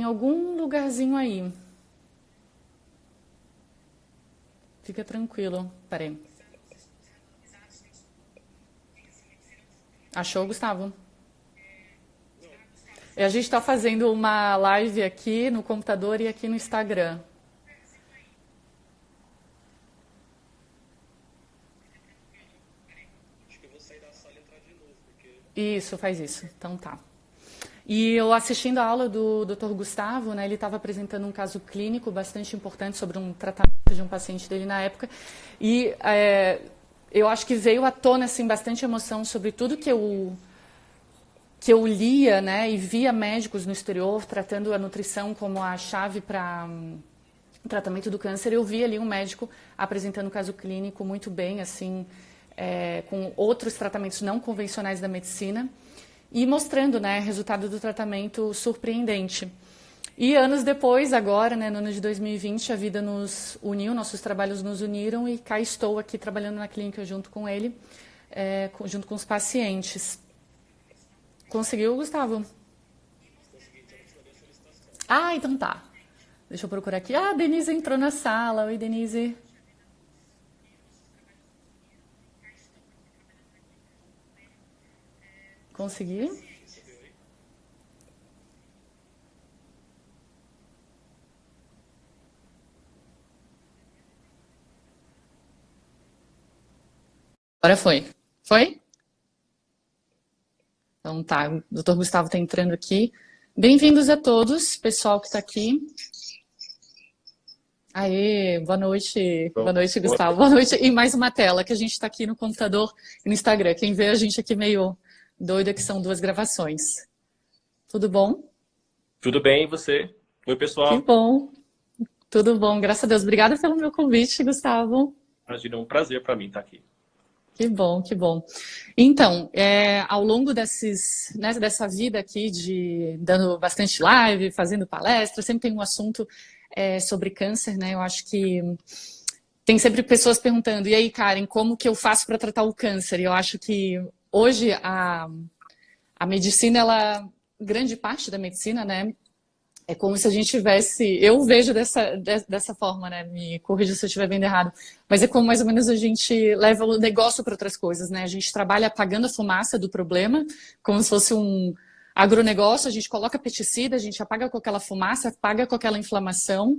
em algum lugarzinho aí. Fica tranquilo. Peraí. Achou, Gustavo? A gente está fazendo uma live aqui no computador e aqui no Instagram. Isso, faz isso. Então tá. E eu assistindo a aula do Dr. Gustavo, né, ele estava apresentando um caso clínico bastante importante sobre um tratamento de um paciente dele na época. E eu acho que veio à tona assim, bastante emoção sobre tudo que eu lia, né, e via médicos no exterior tratando a nutrição como a chave para tratamento do câncer. Eu vi ali um médico apresentando um caso clínico muito bem, assim, com outros tratamentos não convencionais da medicina e mostrando, né, resultado do tratamento surpreendente. E anos depois, agora, né, no ano de 2020, a vida nos uniu, nossos trabalhos nos uniram e cá estou aqui trabalhando na clínica junto com ele, junto com os pacientes. Conseguiu, Gustavo? Ah, então tá. Deixa eu procurar aqui. Ah, a Denise entrou na sala. Oi, Denise. Consegui? Agora foi. Foi? Então tá, o Dr. Gustavo está entrando aqui. Bem-vindos a todos, pessoal que está aqui. Aê, boa noite, Gustavo. Boa noite. E mais uma tela, que a gente está aqui no computador e no Instagram. Quem vê a gente aqui meio doida, que são duas gravações. Tudo bom? Tudo bem, e você? Oi, Que pessoal. bom. Tudo bom, graças a Deus. Obrigada pelo meu convite, Gustavo. Imagina, é um prazer para mim estar aqui. Que bom, que bom. Então, ao longo né, dessa vida aqui, dando bastante live, fazendo palestra, sempre tem um assunto sobre câncer, né? Eu acho que tem sempre pessoas perguntando, e aí, Karen, como que eu faço para tratar o câncer? E eu acho que hoje a medicina, grande parte da medicina, né? É como se a gente tivesse. Eu vejo dessa forma, né? Me corrija se eu estiver vendo errado. Mas é como mais ou menos a gente leva o negócio para outras coisas, né? A gente trabalha apagando a fumaça do problema, como se fosse um agronegócio. A gente coloca pesticida, a gente apaga com aquela fumaça, apaga com aquela inflamação,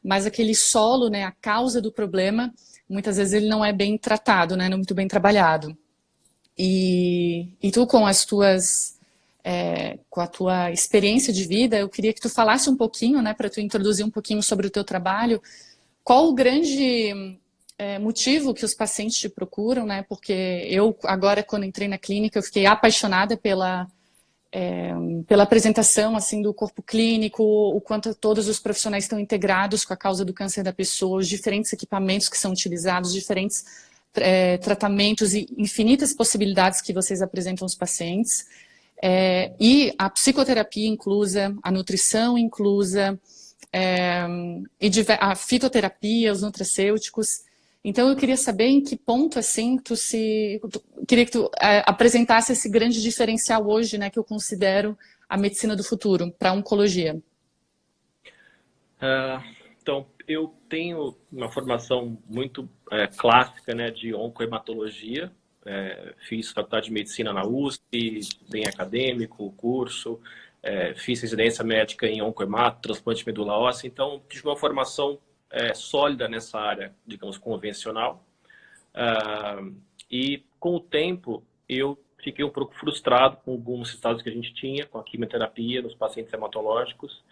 mas aquele solo, né? A causa do problema, muitas vezes ele não é bem tratado, né? Não é muito bem trabalhado. E tu, com a tua experiência de vida, eu queria que tu falasse um pouquinho, né, para tu introduzir um pouquinho sobre o teu trabalho. Qual o grande motivo que os pacientes te procuram, né? Porque eu, agora, quando entrei na clínica, eu fiquei apaixonada pela apresentação, assim, do corpo clínico, o quanto todos os profissionais estão integrados com a causa do câncer da pessoa, os diferentes equipamentos que são utilizados, diferentes tratamentos e infinitas possibilidades que vocês apresentam aos pacientes. E a psicoterapia inclusa, a nutrição inclusa, e a fitoterapia, os nutracêuticos. Então eu queria saber em que ponto assim queria que tu apresentasse esse grande diferencial hoje, né, que eu considero a medicina do futuro para a oncologia. Então, eu tenho uma formação muito clássica, né, de oncohematologia. Fiz faculdade de medicina na USP, bem acadêmico, curso. Fiz residência médica em oncohemato, transplante de medula óssea. Então, tive uma formação sólida nessa área, digamos, convencional. E com o tempo, eu fiquei um pouco frustrado com alguns resultados que a gente tinha, com a quimioterapia nos pacientes hematológicos.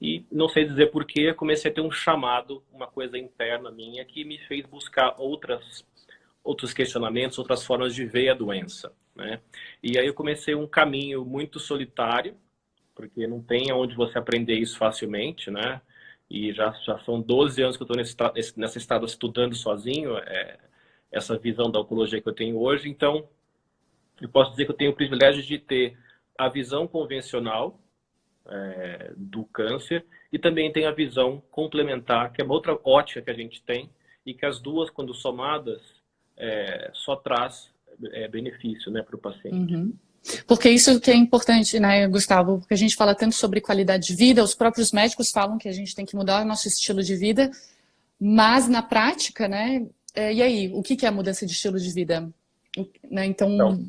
E não sei dizer porquê, comecei a ter um chamado, uma coisa interna minha, que me fez buscar outros questionamentos, outras formas de ver a doença, né? E aí eu comecei um caminho muito solitário, porque não tem onde você aprender isso facilmente, né? E já são 12 anos que eu estou nessa estrada estudando sozinho, essa visão da oncologia que eu tenho hoje. Então, eu posso dizer que eu tenho o privilégio de ter a visão convencional do câncer e também tem a visão complementar, que é uma outra ótica que a gente tem e que as duas, quando somadas, só traz benefício, né, para o paciente. Uhum. Porque isso que é importante, né, Gustavo? Porque a gente fala tanto sobre qualidade de vida, os próprios médicos falam que a gente tem que mudar o nosso estilo de vida, mas na prática, né? E aí, o que é a mudança de estilo de vida? Né, então,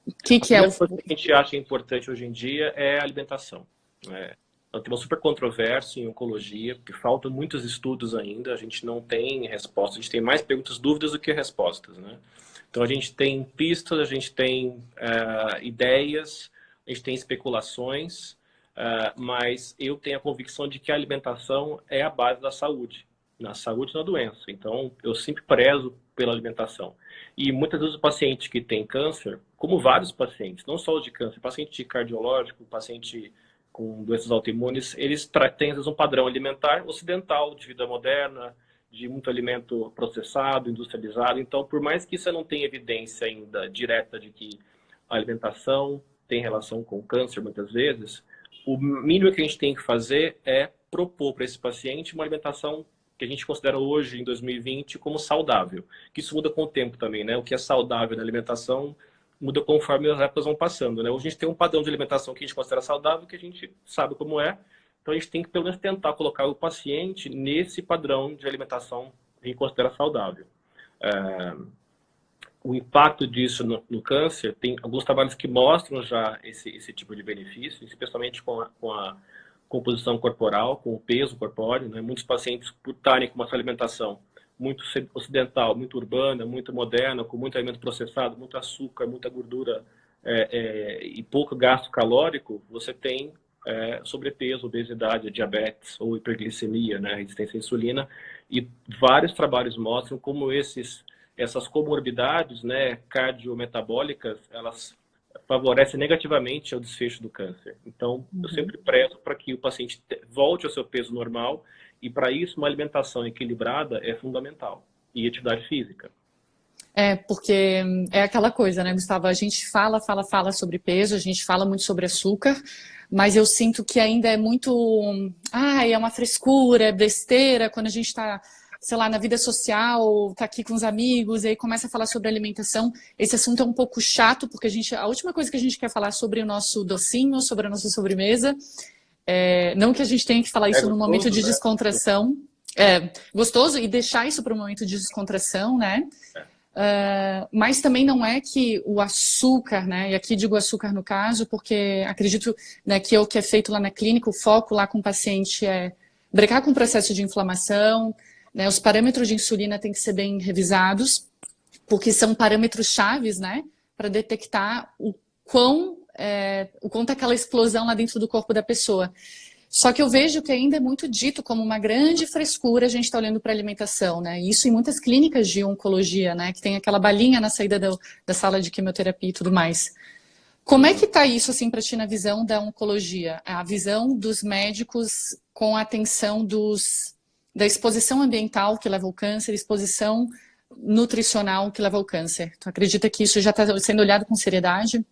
Então, o que a é o... primeira coisa que a gente acha importante hoje em dia é a alimentação, né? É um tema super controverso em oncologia, porque faltam muitos estudos ainda, a gente não tem respostas, a gente tem mais perguntas, dúvidas do que respostas, né? Então a gente tem pistas, a gente tem ideias, a gente tem especulações, mas eu tenho a convicção de que a alimentação é a base da saúde, na saúde e na doença. Então eu sempre prezo pela alimentação. E muitas vezes o paciente que tem câncer, como vários pacientes, não só os de câncer, paciente cardiológico, paciente com doenças autoimunes, eles têm às vezes um padrão alimentar ocidental, de vida moderna, de muito alimento processado, industrializado. Então, por mais que você não tenha evidência ainda direta de que a alimentação tem relação com o câncer, muitas vezes, o mínimo que a gente tem que fazer é propor para esse paciente uma alimentação que a gente considera hoje, em 2020, como saudável. Que isso muda com o tempo também, né? O que é saudável na alimentação muda conforme as épocas vão passando, né? Hoje a gente tem um padrão de alimentação que a gente considera saudável, que a gente sabe como é. Então a gente tem que pelo menos tentar colocar o paciente nesse padrão de alimentação que a gente considera saudável. O impacto disso no câncer, tem alguns trabalhos que mostram já esse tipo de benefício, especialmente com a composição corporal, com o peso corpóreo, né? Muitos pacientes, por estarem com uma alimentação muito ocidental, muito urbana, muito moderna, com muito alimento processado, muito açúcar, muita gordura e pouco gasto calórico, você tem sobrepeso, obesidade, diabetes ou hiperglicemia, né? Resistência à insulina. E vários trabalhos mostram como essas comorbidades, né, cardiometabólicas, elas favorecem negativamente o desfecho do câncer. Então, eu sempre prezo para que o paciente volte ao seu peso normal e, para isso, uma alimentação equilibrada é fundamental. E atividade física. Porque é aquela coisa, né, Gustavo? A gente fala sobre peso, a gente fala muito sobre açúcar, mas eu sinto que ainda é muito... é uma frescura, é besteira, quando a gente está, sei lá, na vida social, está aqui com os amigos, e aí começa a falar sobre alimentação. Esse assunto é um pouco chato, porque a última coisa que a gente quer falar sobre o nosso docinho, sobre a nossa sobremesa. Não que a gente tenha que falar isso num momento de descontração. É gostoso e deixar isso para um momento de descontração, né? Mas também não é que o açúcar, né? E aqui digo açúcar no caso, porque acredito, né, que o que é feito lá na clínica, o foco lá com o paciente é brecar com o processo de inflamação, né? Os parâmetros de insulina têm que ser bem revisados, porque são parâmetros chaves, né? Para detectar o quanto aquela explosão lá dentro do corpo da pessoa. Só que eu vejo que ainda é muito dito como uma grande frescura a gente está olhando para a alimentação, né? Isso em muitas clínicas de oncologia, né? Que tem aquela balinha na saída da sala de quimioterapia e tudo mais. Como é que está isso, assim, para ti na visão da oncologia? A visão dos médicos com a atenção da exposição ambiental que leva ao câncer, exposição nutricional que leva ao câncer. Tu acredita que isso já está sendo olhado com seriedade?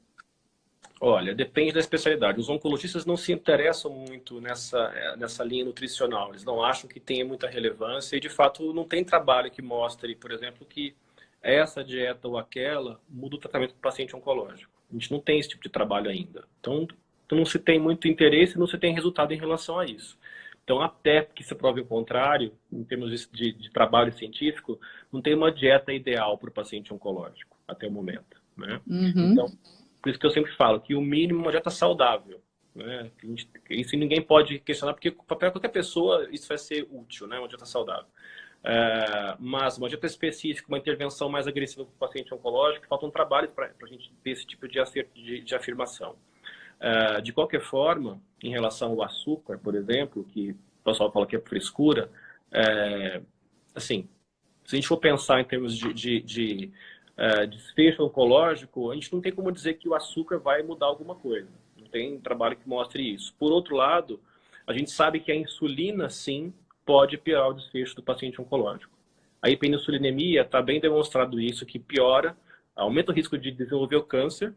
Olha, depende da especialidade. Os oncologistas não se interessam muito nessa linha nutricional. Eles não acham que tenha muita relevância e, de fato, não tem trabalho que mostre, por exemplo, que essa dieta ou aquela muda o tratamento do paciente oncológico. A gente não tem esse tipo de trabalho ainda. Então não se tem muito interesse, não se tem resultado em relação a isso. Então, até que se prove o contrário, em termos de trabalho científico, não tem uma dieta ideal para o paciente oncológico, até o momento, né? Então, por isso que eu sempre falo que o mínimo é uma dieta saudável, né? Isso ninguém pode questionar, porque para qualquer pessoa isso vai ser útil, né? Uma dieta saudável. Mas uma dieta específica, uma intervenção mais agressiva para o paciente oncológico, faltam trabalhos para a gente ter esse tipo de afirmação. De qualquer forma, em relação ao açúcar, por exemplo, que o pessoal fala que é frescura, assim, se a gente for pensar em termos de desfecho oncológico, a gente não tem como dizer que o açúcar vai mudar alguma coisa. Não tem trabalho que mostre isso. Por outro lado, a gente sabe que a insulina, sim, pode piorar o desfecho do paciente oncológico. A hiperinsulinemia está bem demonstrado isso, que piora, aumenta o risco de desenvolver o câncer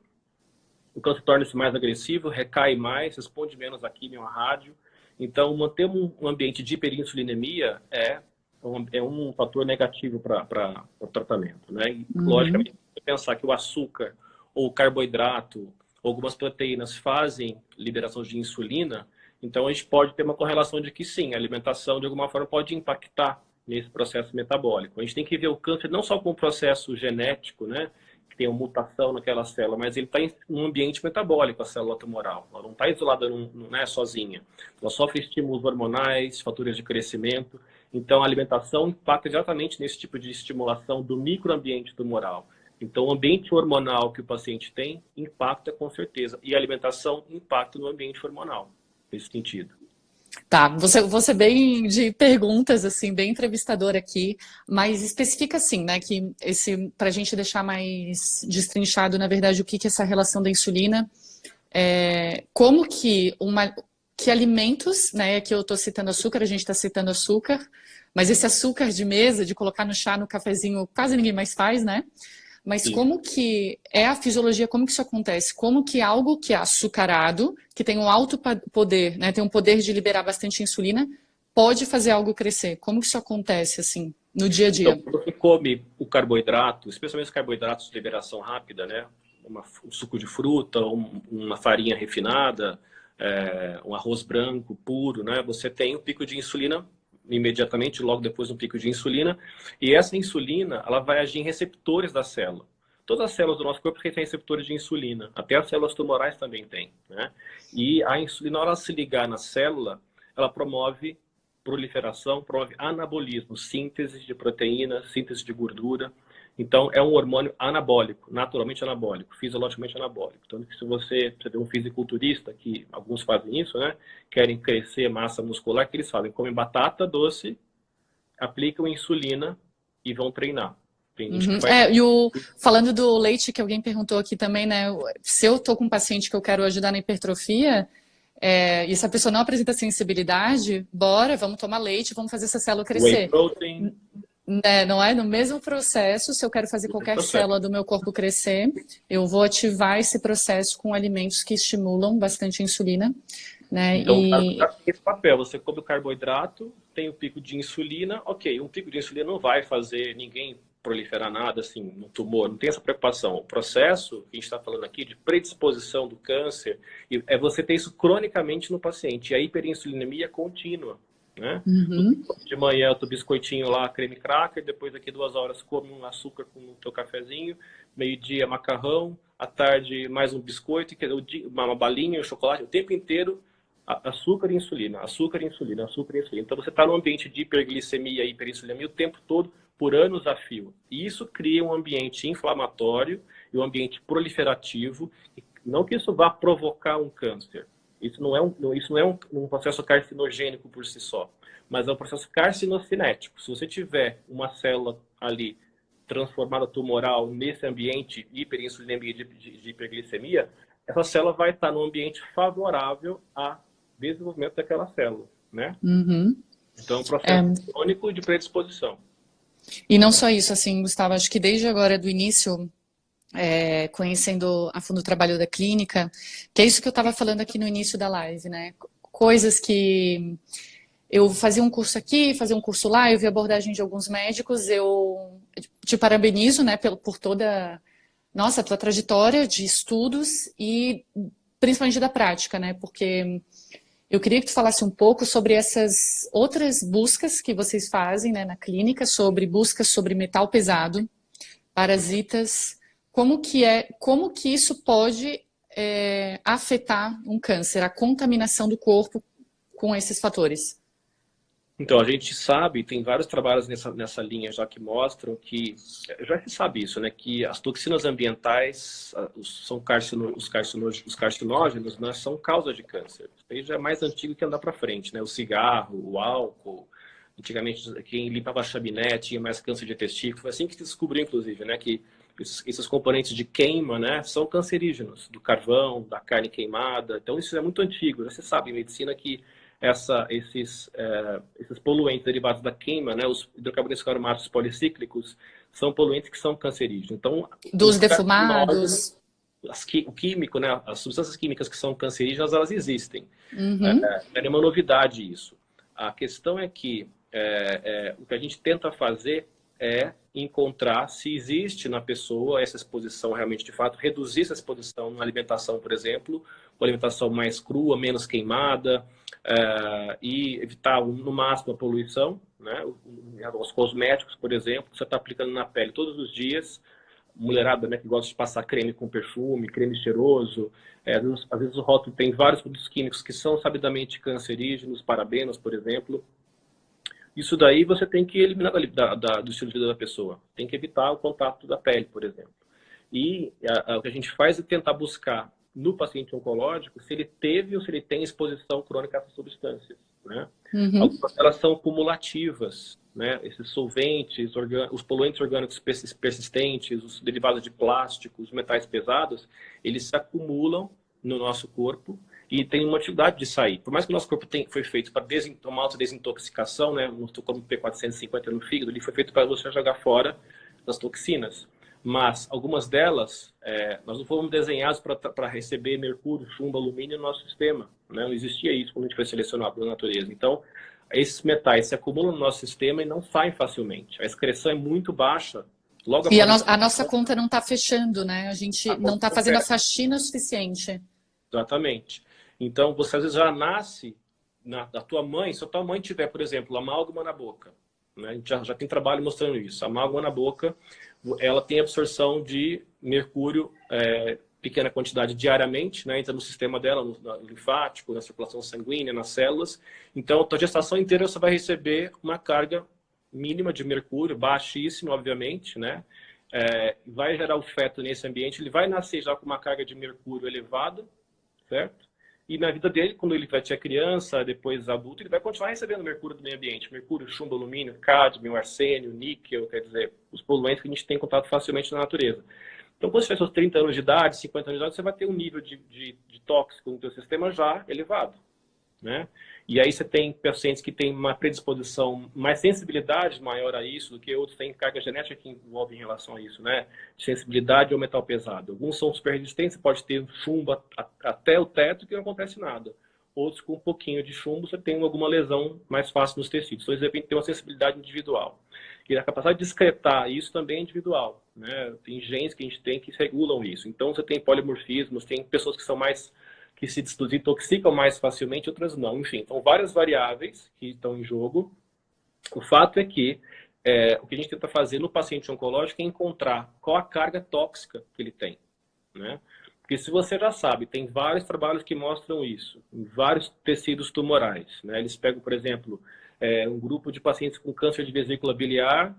torna-se mais agressivo, recai mais, responde menos à quimio, à rádio. Então, manter um ambiente de hiperinsulinemia é um fator negativo para o tratamento, né? E, logicamente, pensar que o açúcar ou o carboidrato algumas proteínas fazem liberação de insulina, então a gente pode ter uma correlação de que sim, a alimentação de alguma forma pode impactar nesse processo metabólico. A gente tem que ver o câncer não só como um processo genético, né, que tem uma mutação naquela célula, mas ele está em um ambiente metabólico, a célula tumoral. Ela não está isolada, não é sozinha. Ela sofre estímulos hormonais, fatores de crescimento. Então, a alimentação impacta exatamente nesse tipo de estimulação do microambiente tumoral. Então, o ambiente hormonal que o paciente tem impacta com certeza. E a alimentação impacta no ambiente hormonal, nesse sentido. Tá, vou ser bem de perguntas, assim, bem entrevistador aqui, mas especifica assim, né, que para a gente deixar mais destrinchado, na verdade, o que é essa relação da insulina, como que alimentos, né, que eu estou citando açúcar, a gente está citando açúcar, mas esse açúcar de mesa, de colocar no chá, no cafezinho, quase ninguém mais faz, né? Mas Sim. como que é a fisiologia, como que isso acontece? Como que algo que é açucarado, que tem um alto poder, né, tem um poder de liberar bastante insulina, pode fazer algo crescer? Como que isso acontece, assim, no dia a dia? Então, quando você come o carboidrato, especialmente os carboidratos de liberação rápida, né, um suco de fruta, uma farinha refinada, um arroz branco puro, né, você tem um pico de insulina imediatamente, logo depois um pico de insulina, e essa insulina, ela vai agir em receptores da célula. Todas as células do nosso corpo têm receptores de insulina, até as células tumorais também têm, né? E a insulina, ao ela se ligar na célula, ela promove proliferação, promove anabolismo, síntese de proteínas, síntese de gordura. Então, é um hormônio anabólico, naturalmente anabólico, fisiologicamente anabólico. Então, se você vê um fisiculturista, que alguns fazem isso, né? Querem crescer massa muscular, que eles fazem? Comem batata doce, aplicam insulina e vão treinar. Tem gente que faz... Falando do leite, que alguém perguntou aqui também, né? Se eu tô com um paciente que eu quero ajudar na hipertrofia, e se a pessoa não apresenta sensibilidade, bora, vamos tomar leite, vamos fazer essa célula crescer. Whey protein. Não é? No mesmo processo, se eu quero fazer qualquer célula do meu corpo crescer, eu vou ativar esse processo com alimentos que estimulam bastante a insulina. Né? Então, o carboidrato tem esse papel. Você come o carboidrato, tem o pico de insulina. Ok, um pico de insulina não vai fazer ninguém proliferar nada, assim, no tumor. Não tem essa preocupação. O processo que a gente está falando aqui de predisposição do câncer é você ter isso cronicamente no paciente. E a hiperinsulinemia contínua. Né? De manhã, o biscoitinho lá, creme cracker, depois daqui 2 horas come um açúcar com o teu cafezinho, meio-dia macarrão, à tarde mais um biscoito, uma balinha, um chocolate, o tempo inteiro açúcar e insulina, açúcar e insulina, açúcar e insulina. Então você está num ambiente de hiperglicemia e hiperinsulinemia o tempo todo, por anos a fio. E isso cria um ambiente inflamatório e um ambiente proliferativo, não que isso vá provocar um câncer. Isso não é um processo carcinogênico por si só, mas é um processo carcinocinético. Se você tiver uma célula ali transformada tumoral nesse ambiente hiperinsulinemia e de hiperglicemia, essa célula vai estar num ambiente favorável a desenvolvimento daquela célula, né? Então, é um processo crônico de predisposição. E não só isso, assim, Gustavo, acho que desde agora, do início, conhecendo a fundo o trabalho da clínica, que é isso que eu estava falando aqui no início da live, né? Coisas que eu fazia um curso aqui, fazia um curso lá, eu vi a abordagem de alguns médicos, eu te parabenizo, né, por toda, nossa, a tua trajetória de estudos e principalmente da prática, né? Porque eu queria que tu falasse um pouco sobre essas outras buscas que vocês fazem, né, na clínica, sobre buscas sobre metal pesado, parasitas, como que isso pode afetar um câncer, a contaminação do corpo com esses fatores? Então, a gente sabe, tem vários trabalhos nessa linha já que mostram que, já se sabe isso, né, que as toxinas ambientais, os carcinógenos, né, são causa de câncer. Isso aí já é mais antigo que andar para frente, né, o cigarro, o álcool, antigamente quem limpava a chaminé tinha mais câncer de testículo, foi assim que se descobriu, inclusive, né, que esses componentes de queima, né, são cancerígenos, do carvão, da carne queimada. Então, isso é muito antigo. Já se sabe em medicina que esses poluentes derivados da queima, né, os hidrocarbonetos aromáticos policíclicos, são poluentes que são cancerígenos. Então, dos defumados, o químico, né, as substâncias químicas que são cancerígenas, elas existem. Não é nenhuma novidade isso. A questão é que o que a gente tenta fazer é encontrar se existe na pessoa essa exposição realmente, de fato, reduzir essa exposição na alimentação, por exemplo, uma alimentação mais crua, menos queimada, e evitar, no máximo, a poluição, né? Os cosméticos, por exemplo, que você está aplicando na pele todos os dias, mulherada, né, que gosta de passar creme com perfume, creme cheiroso, às vezes o rótulo tem vários produtos químicos que são sabidamente cancerígenos, parabenos, por exemplo. Isso daí você tem que eliminar do estilo de vida da pessoa. Tem que evitar o contato da pele, por exemplo. E o que a gente faz é tentar buscar no paciente oncológico se ele teve ou se ele tem exposição crônica a essas substâncias, né? Algumas delas são cumulativas, né? Esses solventes, os poluentes orgânicos persistentes, os derivados de plástico, os metais pesados, eles se acumulam no nosso corpo e tem uma dificuldade de sair. Por mais que o nosso corpo foi feito para uma alta desintoxicação, né? No como P450 no fígado, ele foi feito para você jogar fora as toxinas. Mas algumas delas, nós não fomos desenhados para receber mercúrio, chumbo, alumínio no nosso sistema, né? Não existia isso quando a gente foi selecionado pela natureza. Então, esses metais se acumulam no nosso sistema e não saem facilmente. A excreção é muito baixa. Logo e a nossa conta não está fechando, né? A gente não está fazendo a faxina suficiente. Exatamente. Então, você às vezes já nasce da tua mãe, se a tua mãe tiver, por exemplo, amálgama na boca, né? A gente já tem trabalho mostrando isso. A amálgama na boca, ela tem absorção de mercúrio, pequena quantidade diariamente, né? Entra no sistema dela, no linfático, na circulação sanguínea, nas células. Então, a tua gestação inteira você vai receber uma carga mínima de mercúrio, baixíssima, obviamente, né? Vai gerar o feto nesse ambiente, ele vai nascer já com uma carga de mercúrio elevada, certo? E na vida dele, quando ele vai ser criança, depois adulto, ele vai continuar recebendo mercúrio do meio ambiente. Mercúrio, chumbo, alumínio, cádmio, arsênio, níquel, quer dizer, os poluentes que a gente tem contato facilmente na natureza. Então, quando você tiver seus 30 anos de idade, 50 anos de idade, você vai ter um nível de tóxico no seu sistema já elevado, né? E aí você tem pacientes que têm uma predisposição, mais sensibilidade maior a isso do que outros têm carga genética que envolve em relação a isso, né? Sensibilidade ao metal pesado. Alguns são super resistentes, você pode ter chumbo até o teto que não acontece nada. Outros com um pouquinho de chumbo, você tem alguma lesão mais fácil nos tecidos. Então, eles devem ter uma sensibilidade individual. E a capacidade de excretar isso também é individual, né? Tem genes que a gente tem que regulam isso. Então, você tem polimorfismos, tem pessoas que são mais... que se desintoxicam mais facilmente, outras não. Enfim, então várias variáveis que estão em jogo. O fato é que o que a gente tenta fazer no paciente oncológico é encontrar qual a carga tóxica que ele tem, né? Porque se você já sabe, tem vários trabalhos que mostram isso, em vários tecidos tumorais, né? Eles pegam, por exemplo, um grupo de pacientes com câncer de vesícula biliar,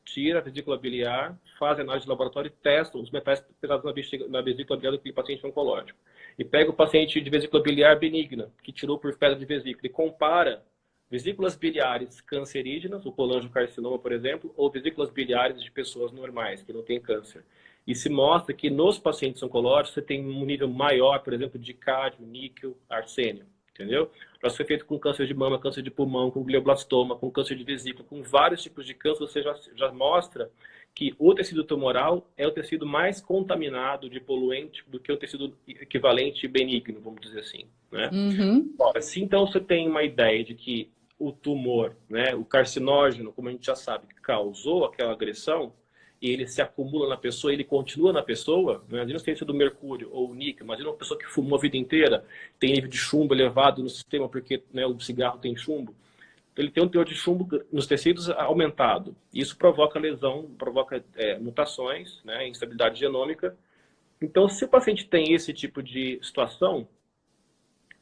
tira a vesícula biliar, faz análise de laboratório e testa os metais pesados na vesícula biliar daquele paciente oncológico. E pega o paciente de vesícula biliar benigna, que tirou por pedra de vesícula, e compara vesículas biliares cancerígenas, o colangiocarcinoma, por exemplo, ou vesículas biliares de pessoas normais, que não têm câncer. E se mostra que nos pacientes oncológicos você tem um nível maior, por exemplo, de cádmio, níquel, arsênio. Entendeu? Já foi feito com câncer de mama, câncer de pulmão, com glioblastoma, com câncer de vesícula, com vários tipos de câncer, você já mostra que o tecido tumoral é o tecido mais contaminado de poluente do que o tecido equivalente benigno, vamos dizer assim, né? Ora, se então você tem uma ideia de que o tumor, né, o carcinógeno, como a gente já sabe, causou aquela agressão, e ele se acumula na pessoa, ele continua na pessoa, né? Imagina se tem sido mercúrio ou níquel, imagina uma pessoa que fumou a vida inteira, tem nível de chumbo elevado no sistema porque, né, o cigarro tem chumbo, ele tem um teor de chumbo nos tecidos aumentado. Isso provoca lesão, provoca mutações, né, instabilidade genômica. Então, se o paciente tem esse tipo de situação,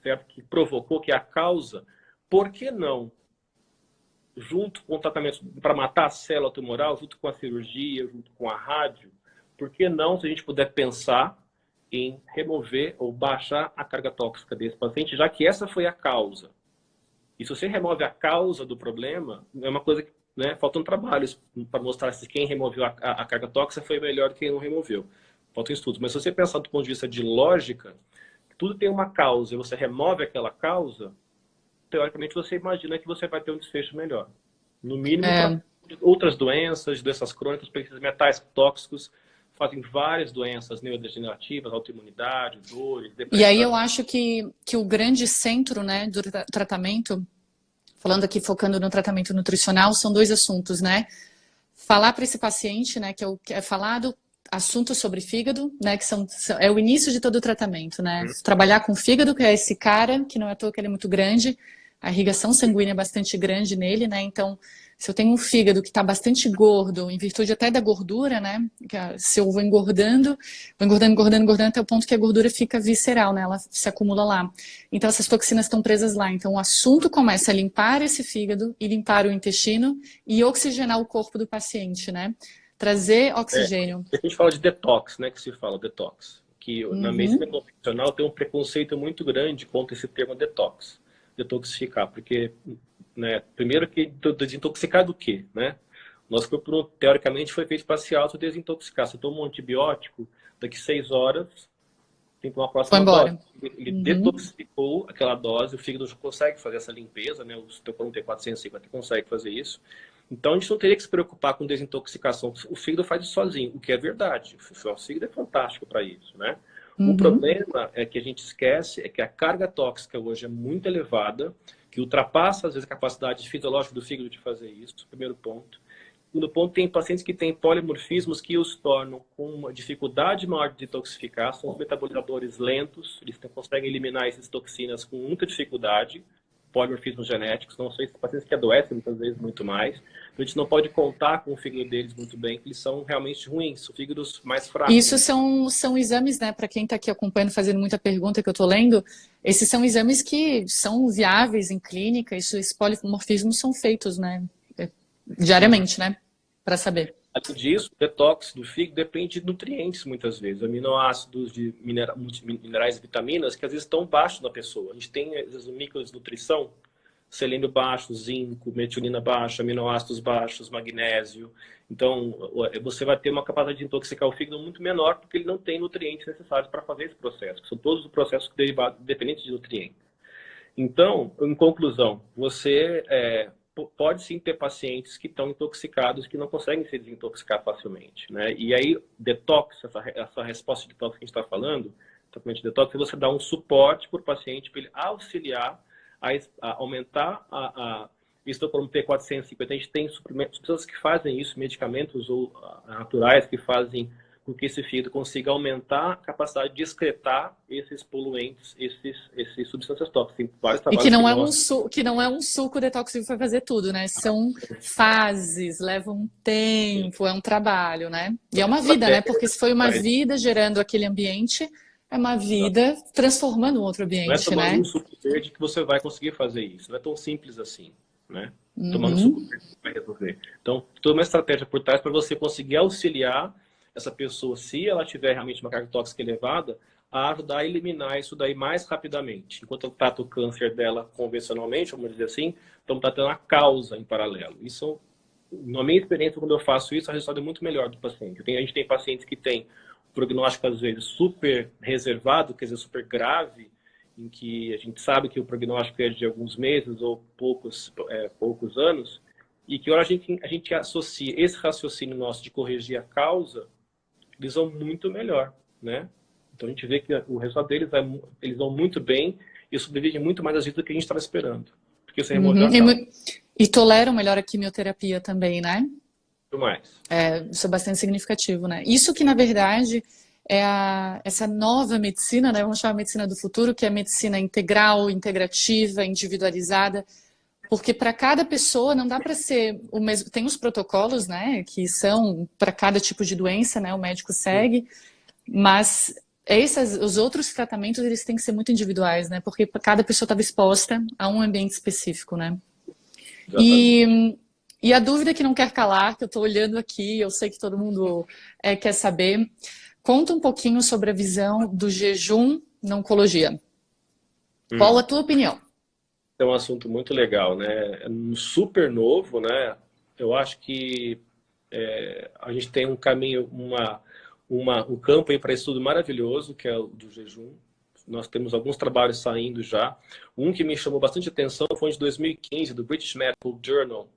certo, que provocou, que é a causa, por que não, junto com o tratamento para matar a célula tumoral, junto com a cirurgia, junto com a rádio, por que não, se a gente puder pensar em remover ou baixar a carga tóxica desse paciente, já que essa foi a causa. E se você remove a causa do problema, é uma coisa que, né, faltam trabalhos para mostrar se quem removeu a carga tóxica foi melhor do que quem não removeu. Faltam estudos. Mas se você pensar do ponto de vista de lógica, tudo tem uma causa e você remove aquela causa, teoricamente você imagina que você vai ter um desfecho melhor. No mínimo, para outras doenças crônicas, porque esses metais tóxicos fazem várias doenças neurodegenerativas, autoimunidade, dores, depressão. E aí eu acho que o grande centro, né, do tratamento, falando aqui, focando no tratamento nutricional, são dois assuntos, né? falar para esse paciente, né, que é falado assuntos sobre fígado, né, que é o início de todo o tratamento, né? Trabalhar com o fígado, que é esse cara, que não é à toa que ele é muito grande, a irrigação sanguínea é bastante grande nele, né? Então, se eu tenho um fígado que está bastante gordo, em virtude até da gordura, né? Se eu vou engordando, engordando até o ponto que a gordura fica visceral, né? Ela se acumula lá. Então, essas toxinas estão presas lá. Então, o assunto começa a limpar esse fígado e limpar o intestino e oxigenar o corpo do paciente, né? Trazer oxigênio. A gente fala de detox, né? Que se fala detox. Que na medicina convencional tem um preconceito muito grande contra esse termo detox. Detoxificar, porque, né, primeiro que desintoxicar do quê, né? Nosso corpo, teoricamente, foi feito para se autodesintoxicar. Você toma um antibiótico, daqui 6 horas, tem que tomar a próxima dose. Ele detoxificou aquela dose, o fígado já consegue fazer essa limpeza, né? O teu colon T450 consegue fazer isso. Então, a gente não teria que se preocupar com desintoxicação. O fígado faz isso sozinho, o que é verdade. O fígado é fantástico para isso, né? O problema é que a gente esquece é que a carga tóxica hoje é muito elevada, que ultrapassa, às vezes, a capacidade fisiológica do fígado de fazer isso, primeiro ponto. Segundo ponto, tem pacientes que têm polimorfismos que os tornam com uma dificuldade maior de detoxificar, são os metabolizadores lentos, eles conseguem eliminar essas toxinas com muita dificuldade, polimorfismos genéticos, não são esses pacientes que adoecem muitas vezes muito mais. Então, a gente não pode contar com o fígado deles muito bem, que eles são realmente ruins, são fígados mais fracos. Isso são exames, né, para quem está aqui acompanhando, fazendo muita pergunta que eu estou lendo, esses são exames que são viáveis em clínica, esses polimorfismos são feitos, né, diariamente, né, para saber. Além disso, o detox do fígado depende de nutrientes, muitas vezes. Aminoácidos, de minerais e vitaminas que às vezes estão baixos na pessoa. A gente tem, às vezes, micronutrição, selênio baixo, zinco, metionina baixa, aminoácidos baixos, magnésio. Então, você vai ter uma capacidade de intoxicar o fígado muito menor porque ele não tem nutrientes necessários para fazer esse processo. São todos os processos derivados dependentes de nutrientes. Então, em conclusão, você pode sim ter pacientes que estão intoxicados que não conseguem se desintoxicar facilmente, né? E aí, detox, essa resposta de detox que a gente está falando, tratamento de detox, é você dar um suporte para o paciente, para ele auxiliar a aumentar isso como T450. A gente tem substâncias que fazem isso, medicamentos ou naturais que fazem com que esse fígado consiga aumentar a capacidade de excretar esses poluentes, esses substâncias tóxicas. E que não é um suco detox que vai fazer tudo, né? São fases, leva um tempo, é um trabalho, né? E é uma vida, né? Porque se foi uma vida gerando aquele ambiente, é uma vida transformando um outro ambiente, não é né? tomando um suco verde que você vai conseguir fazer isso. Não é tão simples assim, né? Tomando suco verde vai resolver. Então, toda uma estratégia por trás para você conseguir auxiliar essa pessoa, se ela tiver realmente uma carga tóxica elevada, a ajudar a eliminar isso daí mais rapidamente. Enquanto eu trato o câncer dela convencionalmente, vamos dizer assim, estamos tratando a causa em paralelo. Isso, na minha experiência, quando eu faço isso, o resultado é muito melhor do paciente. A gente tem pacientes que têm prognóstico, às vezes, super reservado, quer dizer, super grave, em que a gente sabe que o prognóstico é de alguns meses ou poucos anos, e que hora a gente associa esse raciocínio nosso de corrigir a causa, eles vão muito melhor, né? Então a gente vê que o resultado deles eles vão muito bem e sobrevivem muito mais às vezes do que a gente estava esperando. Porque você removeu a causa. E toleram melhor a quimioterapia também, né? Muito mais. Isso é bastante significativo, né? Isso que, na verdade, é essa nova medicina, né? Vamos chamar a medicina do futuro, que é a medicina integral, integrativa, individualizada. Porque para cada pessoa não dá para ser o mesmo. Tem os protocolos, né, que são para cada tipo de doença, né, o médico segue, mas os outros tratamentos eles têm que ser muito individuais, né, porque cada pessoa estava exposta a um ambiente específico, né. E a dúvida que não quer calar, que eu estou olhando aqui, eu sei que todo mundo quer saber, conta um pouquinho sobre a visão do jejum na oncologia. Qual a tua opinião? É um assunto muito legal, né? É super novo, né? Eu acho que a gente tem um caminho, um campo aí para estudo maravilhoso, que é o do jejum. Nós temos alguns trabalhos saindo já. Um que me chamou bastante atenção foi de 2015, do British Medical Journal,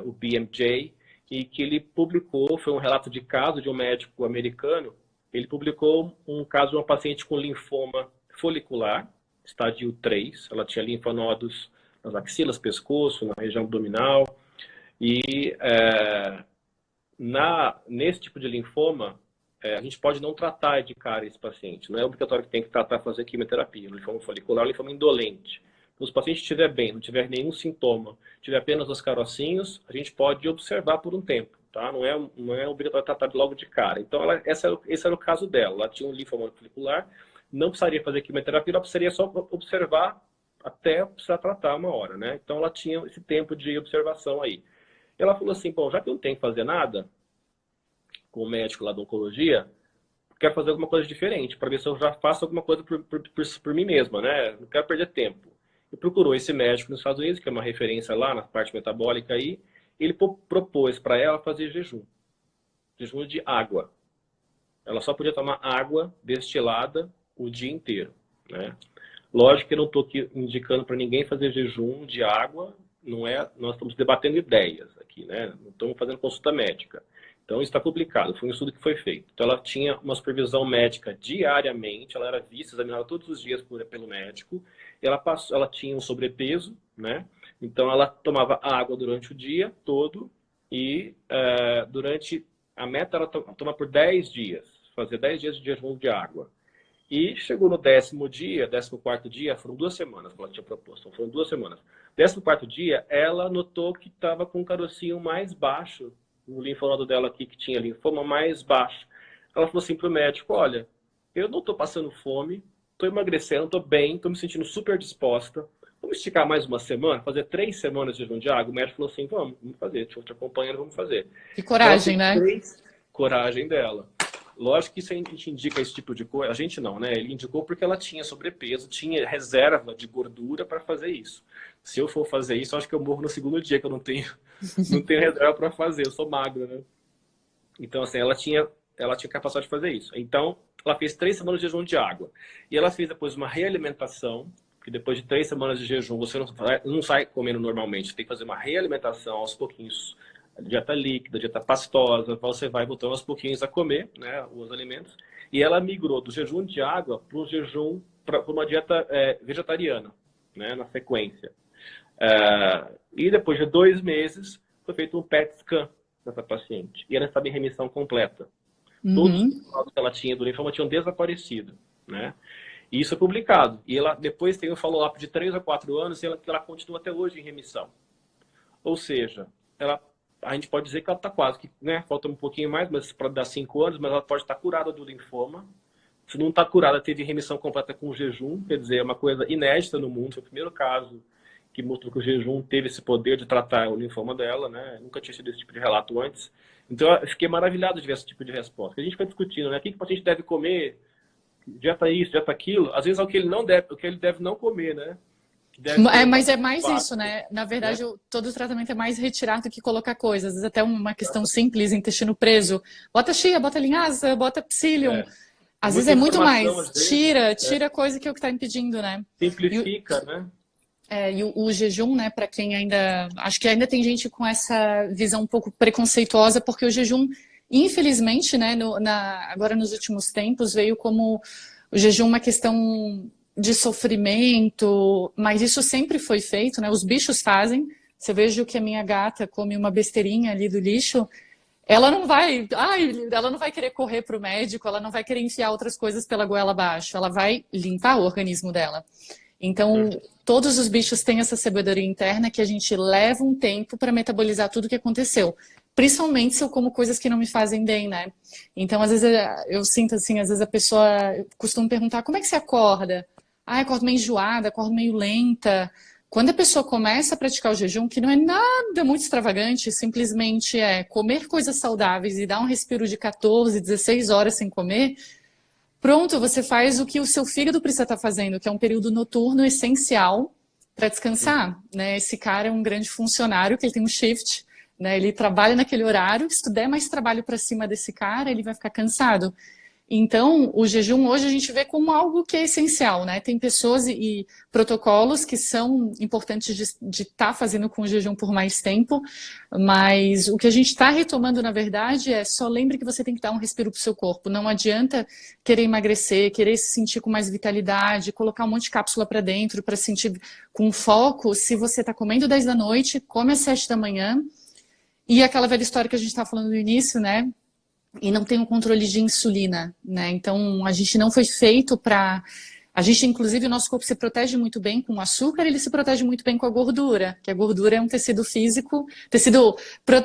o BMJ, e que ele publicou, foi um relato de caso de um médico americano. Ele publicou um caso de uma paciente com linfoma folicular, estádio 3, ela tinha linfonodos nas axilas, pescoço, na região abdominal, E nesse tipo de linfoma, a gente pode não tratar de cara esse paciente. Não é obrigatório que tem que tratar, fazer quimioterapia. O linfoma folicular é um linfoma indolente. Então, se o paciente estiver bem, não tiver nenhum sintoma, tiver apenas os carocinhos, a gente pode observar por um tempo, tá? Não é obrigatório tratar logo de cara. Então, esse era o caso dela. Ela tinha um linfoma folicular, não precisaria fazer quimioterapia, ela precisaria só observar até precisar tratar uma hora, né? Então, ela tinha esse tempo de observação aí. Ela falou assim, bom, já que eu não tenho que fazer nada com o médico lá da oncologia, quero fazer alguma coisa diferente, para ver se eu já faço alguma coisa por mim mesma, né? Não quero perder tempo. E procurou esse médico nos Estados Unidos, que é uma referência lá na parte metabólica aí, ele propôs para ela fazer jejum de água. Ela só podia tomar água destilada o dia inteiro, né? Lógico que eu não estou aqui indicando para ninguém fazer jejum de água, nós estamos debatendo ideias aqui, né? Não estamos fazendo consulta médica. Então, isso está publicado, foi um estudo que foi feito. Então, ela tinha uma supervisão médica diariamente, ela era vista, examinada todos os dias pelo médico, e ela tinha um sobrepeso, né? Então, ela tomava água durante o dia todo, e a meta era tomar por 10 dias, fazer 10 dias de jejum de água. E chegou no 10º dia, 14º dia, foram 2 semanas que ela tinha proposto, então foram 2 semanas. 14º dia, ela notou que estava com um carocinho mais baixo, o linfonodo dela aqui, que tinha linfoma mais baixo. Ela falou assim para o médico, olha, eu não estou passando fome, estou emagrecendo, estou bem, estou me sentindo super disposta. Vamos esticar mais uma semana, fazer 3 semanas de jejum de água? O médico falou assim, vamos fazer, deixa eu te acompanhando, vamos fazer. Que coragem, né? Coragem dela. Lógico que isso a gente indica esse tipo de coisa. A gente não, né? Ele indicou porque ela tinha sobrepeso, tinha reserva de gordura para fazer isso. Se eu for fazer isso, eu acho que eu morro no 2º dia, que eu não tenho reserva para fazer, eu sou magro, né? Então, assim, ela tinha capacidade de fazer isso. Então, ela fez 3 semanas de jejum de água. E ela fez depois uma realimentação, que depois de 3 semanas de jejum, você não sai comendo normalmente, você tem que fazer uma realimentação aos pouquinhos. Dieta líquida, dieta pastosa, você vai voltando aos pouquinhos a comer, né, os alimentos. E ela migrou do jejum de água para uma dieta vegetariana, né, na sequência. E depois de 2 meses, foi feito um PET scan dessa paciente. E ela estava em remissão completa. Todos os sintomas que ela tinha do linfoma tinham desaparecido, né? E isso é publicado. E ela depois tem um follow-up de 3 a 4 anos e ela continua até hoje em remissão. Ou seja, a gente pode dizer que ela está quase, né? Falta um pouquinho mais, mas para dar 5 anos, mas ela pode estar curada do linfoma. Se não está curada, teve remissão completa com o jejum, quer dizer, é uma coisa inédita no mundo. Foi o primeiro caso que mostrou que o jejum teve esse poder de tratar o linfoma dela, né? Nunca tinha tido esse tipo de relato antes. Então, eu fiquei maravilhado de ver esse tipo de resposta. Porque a gente fica discutindo, né? O que o paciente deve comer, dieta isso, dieta aquilo. Às vezes é o que ele deve não comer, né? Mas é mais isso, né? Na verdade, todo o tratamento é mais retirar do que colocar coisas. Às vezes até uma questão simples, intestino preso. Bota chia, bota linhaça, bota psyllium. Às vezes é muito mais. Tira coisa que é o que está impedindo, né? Simplifica, né? E o jejum, né, para quem ainda... Acho que ainda tem gente com essa visão um pouco preconceituosa, porque o jejum, infelizmente, né, agora nos últimos tempos, veio como o jejum uma questão de sofrimento, mas isso sempre foi feito, né? Os bichos fazem. Você veja que a minha gata come uma besteirinha ali do lixo, ela não vai querer correr para o médico, ela não vai querer enfiar outras coisas pela goela abaixo, ela vai limpar o organismo dela. Então, todos os bichos têm essa sabedoria interna que a gente leva um tempo para metabolizar tudo o que aconteceu. Principalmente se eu como coisas que não me fazem bem, né? Então, às vezes, eu sinto assim, às vezes a pessoa costuma perguntar, como é que você acorda? Ah, acordo meio enjoada, acordo meio lenta. Quando a pessoa começa a praticar o jejum, que não é nada muito extravagante, simplesmente é comer coisas saudáveis e dar um respiro de 14, 16 horas sem comer, pronto, você faz o que o seu fígado precisa estar fazendo, que é um período noturno essencial para descansar, né? Esse cara é um grande funcionário, que ele tem um shift, né? Ele trabalha naquele horário, se tu der mais trabalho para cima desse cara, ele vai ficar cansado. Então, o jejum hoje a gente vê como algo que é essencial, né? Tem pessoas e protocolos que são importantes de estar fazendo com o jejum por mais tempo, mas o que a gente está retomando, na verdade, é só lembre que você tem que dar um respiro para o seu corpo. Não adianta querer emagrecer, querer se sentir com mais vitalidade, colocar um monte de cápsula para dentro para sentir com foco. Se você está comendo 10 da noite, come às 7 da manhã, E aquela velha história que a gente estava falando no início, né? E não tem um controle de insulina, né? Então, a gente não foi feito para... A gente, inclusive, o nosso corpo se protege muito bem com o açúcar, ele se protege muito bem com a gordura, que a gordura é um tecido físico, tecido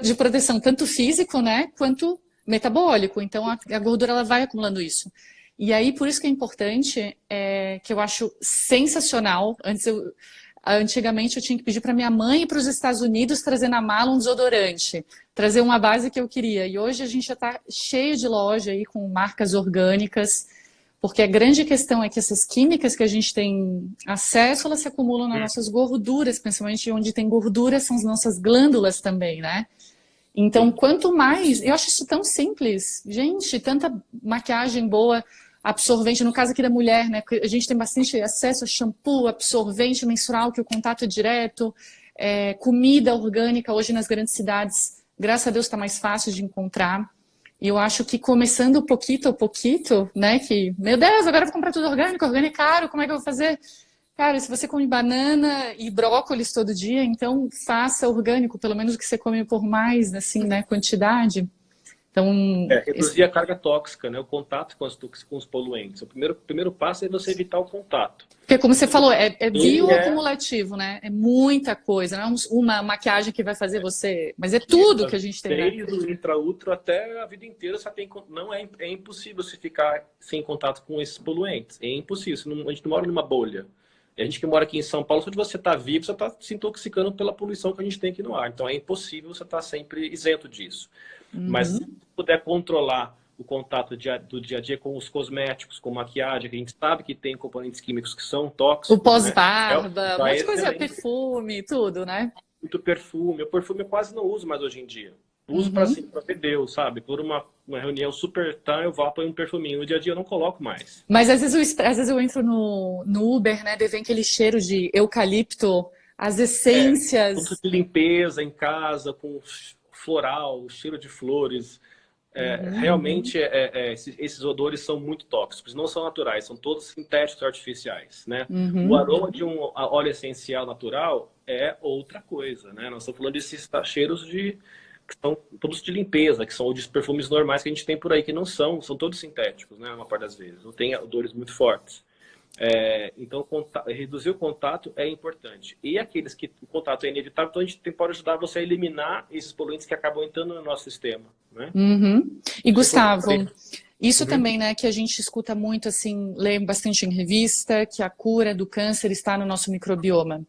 de proteção tanto físico, né, quanto metabólico. Então, a gordura ela vai acumulando isso. E aí, por isso que é importante, que eu acho sensacional. Antigamente, eu tinha que pedir para minha mãe ir para os Estados Unidos trazer na mala um desodorante, trazer uma base que eu queria. E hoje a gente já está cheio de loja aí com marcas orgânicas, porque a grande questão é que essas químicas que a gente tem acesso, elas se acumulam nas nossas gorduras, principalmente onde tem gordura são as nossas glândulas também, né? Então, quanto mais... Eu acho isso tão simples. Gente, tanta maquiagem boa, absorvente, no caso aqui da mulher, né? A gente tem bastante acesso a shampoo, absorvente menstrual, que o contato é direto, comida orgânica, hoje nas grandes cidades, graças a Deus está mais fácil de encontrar. E eu acho que começando pouquinho a pouquinho, né? Que, meu Deus, agora eu vou comprar tudo orgânico, orgânico é caro, como é que eu vou fazer? Cara, se você come banana e brócolis todo dia, então faça orgânico, pelo menos o que você come por mais, assim, né? Quantidade. Então, reduzir a carga tóxica, né? O contato com os poluentes. O primeiro passo é você evitar o contato. Porque, como você falou, é bioacumulativo, né? É muita coisa, não é uma maquiagem que vai fazer você... Mas é tudo que a gente tem, né? Desde o intraútero até a vida inteira, você tem... Não é impossível você ficar sem contato com esses poluentes. É impossível. A gente não mora numa bolha. A gente que mora aqui em São Paulo, se você está vivo, você está se intoxicando pela poluição que a gente tem aqui no ar. Então, é impossível você estar sempre isento disso. Mas se puder controlar o contato do dia a dia com os cosméticos, com maquiagem, que a gente sabe que tem componentes químicos que são tóxicos. O pós-barba, né? um monte de coisa, perfume, tudo, né? Muito perfume. O perfume eu quase não uso mais hoje em dia. Uso para ver Deus, sabe? Por uma reunião super eu vou para um perfuminho. No dia a dia eu não coloco mais. Mas às vezes eu entro no Uber, né? Daí vem aquele cheiro de eucalipto, as essências. Tudo de limpeza em casa, com floral, cheiro de flores. Realmente, esses odores são muito tóxicos. Não são naturais, são todos sintéticos e artificiais, né? O aroma de um óleo essencial natural é outra coisa, né? Nós estamos falando desses cheiros que são todos de limpeza, que são os perfumes normais que a gente tem por aí, que não são todos sintéticos, né? Uma parte das vezes. Não tem odores muito fortes. Então, reduzir o contato é importante. E aqueles que o contato é inevitável, então a gente pode ajudar você a eliminar esses poluentes que acabam entrando no nosso sistema, né? E Gustavo, isso também, né, que a gente escuta muito, assim, lê bastante em revista, que a cura do câncer está no nosso microbioma.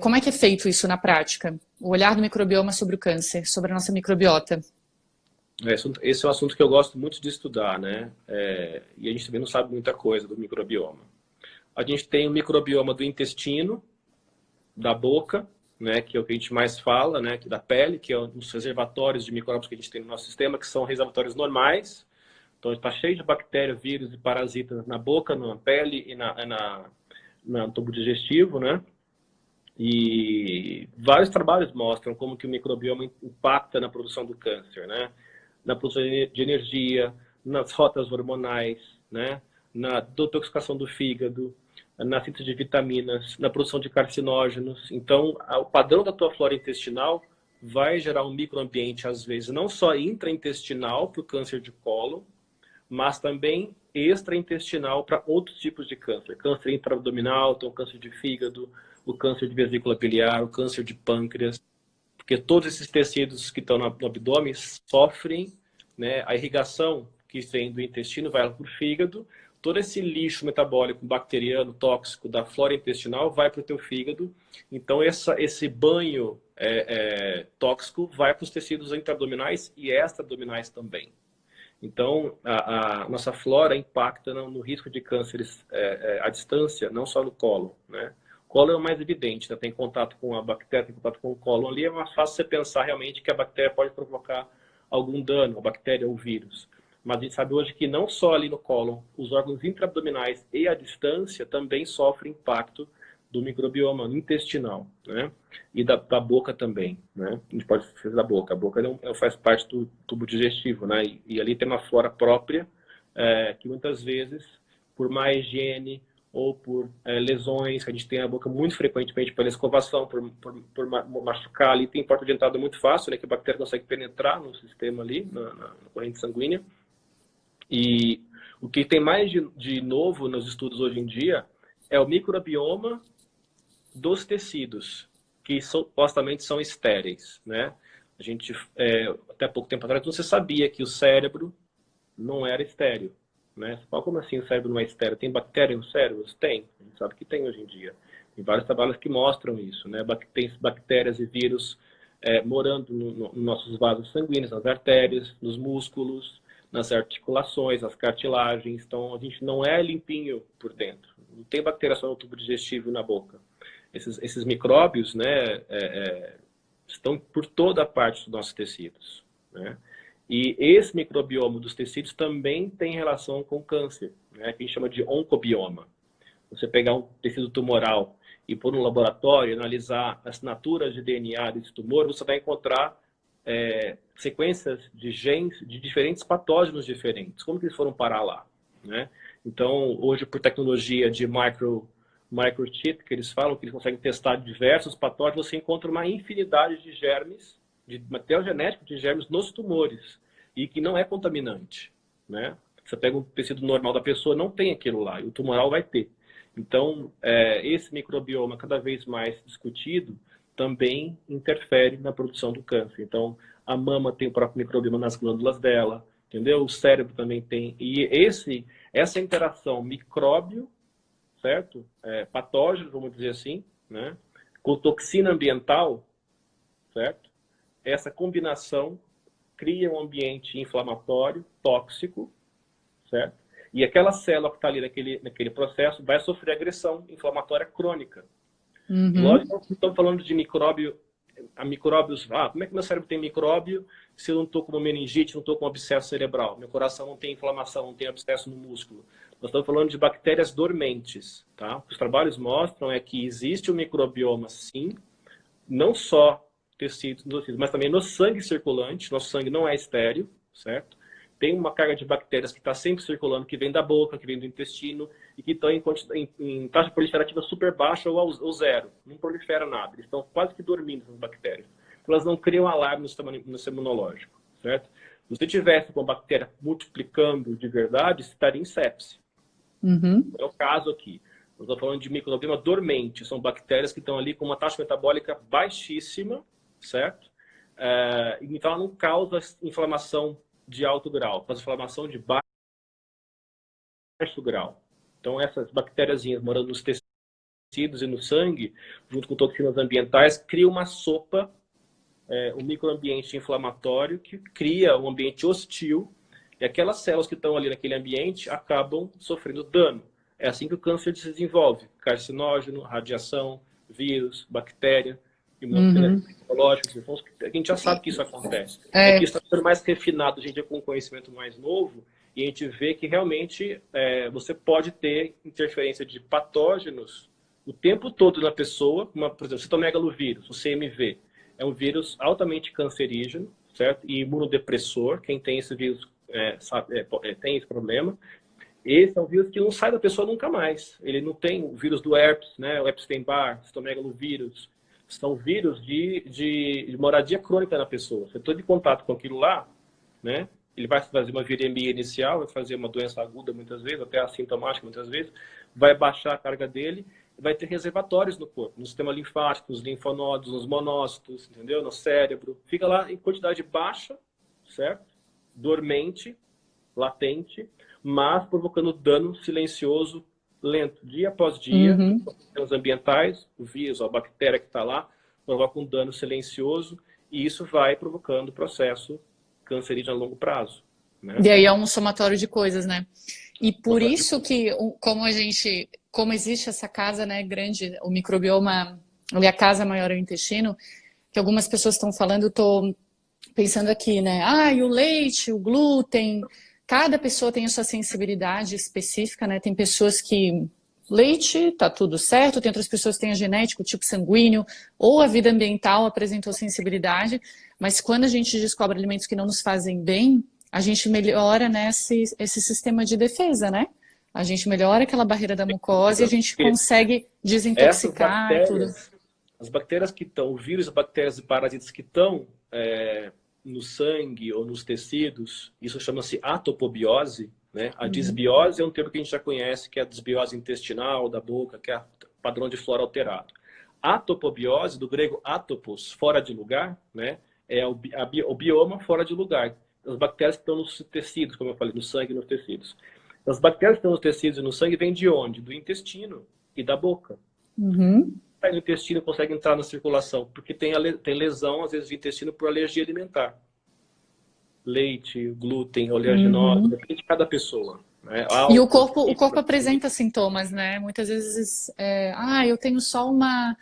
Como é que é feito isso na prática? O olhar do microbioma sobre o câncer, sobre a nossa microbiota. Esse é um assunto que eu gosto muito de estudar, né? E a gente também não sabe muita coisa do microbioma. A gente tem o microbioma do intestino, da boca, né? Que é o que a gente mais fala, né? Que da pele, que é um dos reservatórios de micróbios que a gente tem no nosso sistema, que são reservatórios normais. Então, está cheio de bactérias, vírus e parasitas na boca, na pele e no tubo digestivo, né? E vários trabalhos mostram como que o microbioma impacta na produção do câncer, né? Na produção de energia, nas rotas hormonais, né? Na detoxificação do fígado, na síntese de vitaminas, na produção de carcinógenos. Então, o padrão da tua flora intestinal vai gerar um microambiente, às vezes, não só intraintestinal para o câncer de cólon, mas também extraintestinal para outros tipos de câncer. Câncer intraabdominal, então câncer de fígado, o câncer de vesícula biliar, o câncer de pâncreas. Porque todos esses tecidos que estão no abdômen sofrem, né, a irrigação que vem do intestino, vai para o fígado, todo esse lixo metabólico, bacteriano, tóxico da flora intestinal vai para o teu fígado. Então esse banho tóxico vai para os tecidos intraabdominais e extraabdominais também. Então a nossa flora impacta no risco de cânceres à distância, não só no cólon, né? O cólon é o mais evidente, né? Tem contato com a bactéria, tem contato com o cólon ali, é mais fácil você pensar realmente que a bactéria pode provocar algum dano, a bactéria ou o vírus. Mas a gente sabe hoje que não só ali no cólon, os órgãos intraabdominais e à distância também sofrem impacto do microbioma intestinal, né? E da boca também, né? A gente pode fazer da boca. A boca não faz parte do tubo digestivo, né? E ali tem uma flora própria que muitas vezes, por má higiene, ou por lesões que a gente tem na boca muito frequentemente pela escovação, por machucar ali, tem porta de entrada muito fácil, né, que a bactéria consegue penetrar no sistema ali, na corrente sanguínea. E o que tem mais de novo nos estudos hoje em dia é o microbioma dos tecidos, que supostamente são estéreis, né? A gente, até pouco tempo atrás, você sabia que o cérebro não era estéril, né? Você fala, como assim o cérebro não é estéril? Tem bactéria no cérebro? Tem, a gente sabe que tem hoje em dia. Tem vários trabalhos que mostram isso, né? Tem bactérias e vírus morando nos nossos vasos sanguíneos, nas artérias, nos músculos, nas articulações, nas cartilagens. Então, a gente não é limpinho por dentro. Não tem bactéria só no tubo digestivo e na boca. Esses micróbios, né, estão por toda a parte dos nossos tecidos, né? E esse microbioma dos tecidos também tem relação com câncer, né, que a gente chama de oncobioma. Você pegar um tecido tumoral e pôr no laboratório, analisar as assinaturas de DNA desse tumor, você vai encontrar sequências de genes de diferentes patógenos diferentes. Como que eles foram parar lá, né? Então, hoje, por tecnologia de microchip, que eles falam que eles conseguem testar diversos patógenos, você encontra uma infinidade de germes, de material genético de germes nos tumores, e que não é contaminante, né? Você pega um tecido normal da pessoa, não tem aquilo lá, e o tumoral vai ter. Então, esse microbioma cada vez mais discutido também interfere na produção do câncer. Então, a mama tem o próprio microbioma nas glândulas dela, entendeu? O cérebro também tem. E essa interação micróbio, certo? Patógeno, vamos dizer assim, né? Com toxina ambiental, certo? Essa combinação cria um ambiente inflamatório, tóxico, certo? E aquela célula que está ali naquele processo vai sofrer agressão inflamatória crônica. Uhum. Lógico que estamos falando de micróbios. Como é que meu cérebro tem micróbio se eu não estou com uma meningite, não estou com um abscesso cerebral? Meu coração não tem inflamação, não tem abscesso no músculo. Nós estamos falando de bactérias dormentes, tá? O que os trabalhos mostram é que existe um microbioma, sim, não só tecidos, mas também no sangue circulante. Nosso sangue não é estéril, certo? Tem uma carga de bactérias que está sempre circulando, que vem da boca, que vem do intestino, e que estão em taxa proliferativa super baixa ou zero. Não prolifera nada. Eles estão quase que dormindo, essas bactérias. Elas não criam alarme no sistema imunológico, certo? Se você tivesse com a bactéria multiplicando de verdade, você estaria em sepse. Uhum. É o caso aqui. Nós estamos falando de microbioma dormente. São bactérias que estão ali com uma taxa metabólica baixíssima, certo? Então, ela não causa inflamação de alto grau, causa inflamação de baixo grau. Então, essas bactériazinhas morando nos tecidos e no sangue, junto com toxinas ambientais, cria uma sopa, um microambiente inflamatório que cria um ambiente hostil, e aquelas células que estão ali naquele ambiente acabam sofrendo dano. É assim que o câncer se desenvolve: carcinógeno, radiação, vírus, bactéria, imunológicos. Então, a gente já sabe que isso acontece. É que está sendo mais refinado, a gente com um conhecimento mais novo, e a gente vê que realmente você pode ter interferência de patógenos o tempo todo na pessoa. Por exemplo, citomegalovírus, o CMV, é um vírus altamente cancerígeno, certo? E imunodepressor. Quem tem esse vírus tem esse problema. Esse é um vírus que não sai da pessoa nunca mais. Ele não tem o vírus do herpes, né? O Epstein-Barr, citomegalovírus. São vírus de moradia crônica na pessoa. Você está em contato com aquilo lá, né? Ele vai fazer uma viremia inicial, vai fazer uma doença aguda muitas vezes, até assintomática muitas vezes, vai baixar a carga dele, vai ter reservatórios no corpo, no sistema linfático, nos linfonodos, nos monócitos, entendeu? No cérebro. Fica lá em quantidade baixa, certo? Dormente, latente, mas provocando dano silencioso, lento, dia após dia. Os ambientais, o vírus, a bactéria que está lá, provoca um dano silencioso, e isso vai provocando o processo cancerígeno a longo prazo, né? E aí é um somatório de coisas, né? E por isso que, como existe essa casa, né, grande, o microbioma, ali a casa maior é o intestino, que algumas pessoas estão falando, eu estou pensando aqui, né? E o leite, o glúten, cada pessoa tem a sua sensibilidade específica, né? Tem pessoas que leite, tá tudo certo, tem outras pessoas que têm a genética, o tipo sanguíneo, ou a vida ambiental apresentou sensibilidade, mas quando a gente descobre alimentos que não nos fazem bem, a gente melhora, né, esse sistema de defesa, né? A gente melhora aquela barreira da mucosa e a gente Porque consegue essas desintoxicar e tudo. bactérias, as bactérias que estão, o vírus, as bactérias e parasitas que estão no sangue ou nos tecidos, isso chama-se atopobiose, né? A disbiose é um termo que a gente já conhece, que é a disbiose intestinal, da boca, que é padrão de flora alterado. Atopobiose, do grego atopos, fora de lugar, né? É o bioma fora de lugar. As bactérias que estão nos tecidos, como eu falei, no sangue e nos tecidos. As bactérias que estão nos tecidos e no sangue vêm de onde? Do intestino e da boca. Aí no intestino consegue entrar na circulação, porque tem lesão, às vezes, do intestino por alergia alimentar. Leite, glúten, oleaginosa, depende de cada pessoa. Né? E o corpo apresenta sintomas, né? Muitas vezes, eu tenho só uma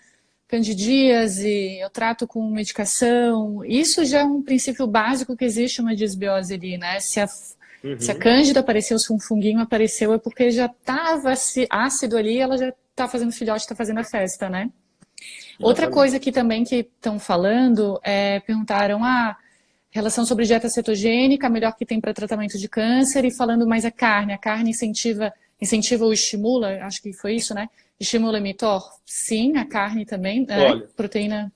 candidíase, eu trato com medicação. Isso já é um princípio básico que existe uma disbiose ali, né? Se a cândida apareceu, se um funguinho apareceu, é porque já estava ácido ali, ela já está fazendo filhote, está fazendo a festa, né? Outra coisa que também que estão falando, perguntaram, relação sobre dieta cetogênica, a melhor que tem para tratamento de câncer, e falando mais a carne incentiva ou estimula, acho que foi isso, né? Estimula mTOR? Sim, a carne também, Olha, proteína.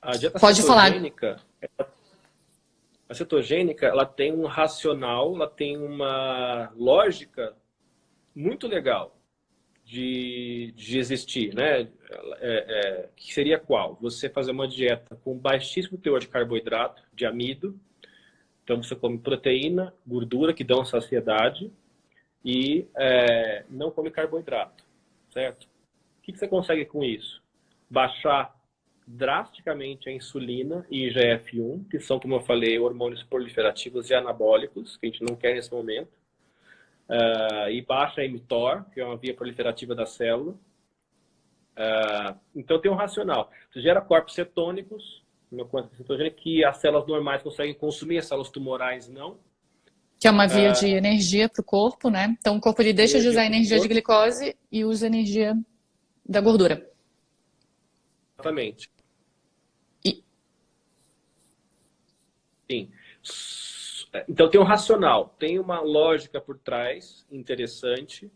A dieta Pode cetogênica, a cetogênica, ela tem um racional, ela tem uma lógica muito legal de existir, né? Que seria qual? Você fazer uma dieta com baixíssimo teor de carboidrato, de amido. Então você come proteína, gordura, que dão saciedade, e não come carboidrato, certo? O que você consegue com isso? Baixar drasticamente a insulina e IGF-1, que são, como eu falei, hormônios proliferativos e anabólicos, que a gente não quer nesse momento. E baixa a mTOR, que é uma via proliferativa da célula. Então tem um racional. Você gera corpos cetônicos, uma quantidade cetogênica, que as células normais conseguem consumir, as células tumorais não. Que é uma via de energia para o corpo, né? Então o corpo ele deixa de usar energia de glicose e usa energia da gordura. Exatamente. Sim. Então tem um racional, tem uma lógica por trás interessante,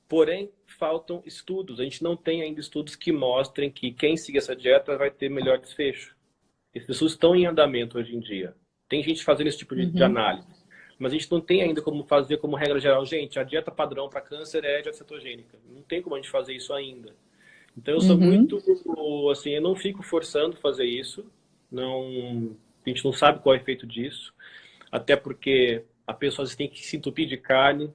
porém faltam estudos. A gente não tem ainda estudos que mostrem que quem seguir essa dieta vai ter melhor desfecho. Esses estudos estão em andamento hoje em dia. Tem gente fazendo esse tipo de análise, mas a gente não tem ainda como fazer como regra geral. Gente, a dieta padrão para câncer é a dieta cetogênica. Não tem como a gente fazer isso ainda. Então eu sou muito, assim, eu não fico forçando fazer isso. Não, a gente não sabe qual é o efeito disso. Até porque a pessoa tem que se entupir de carne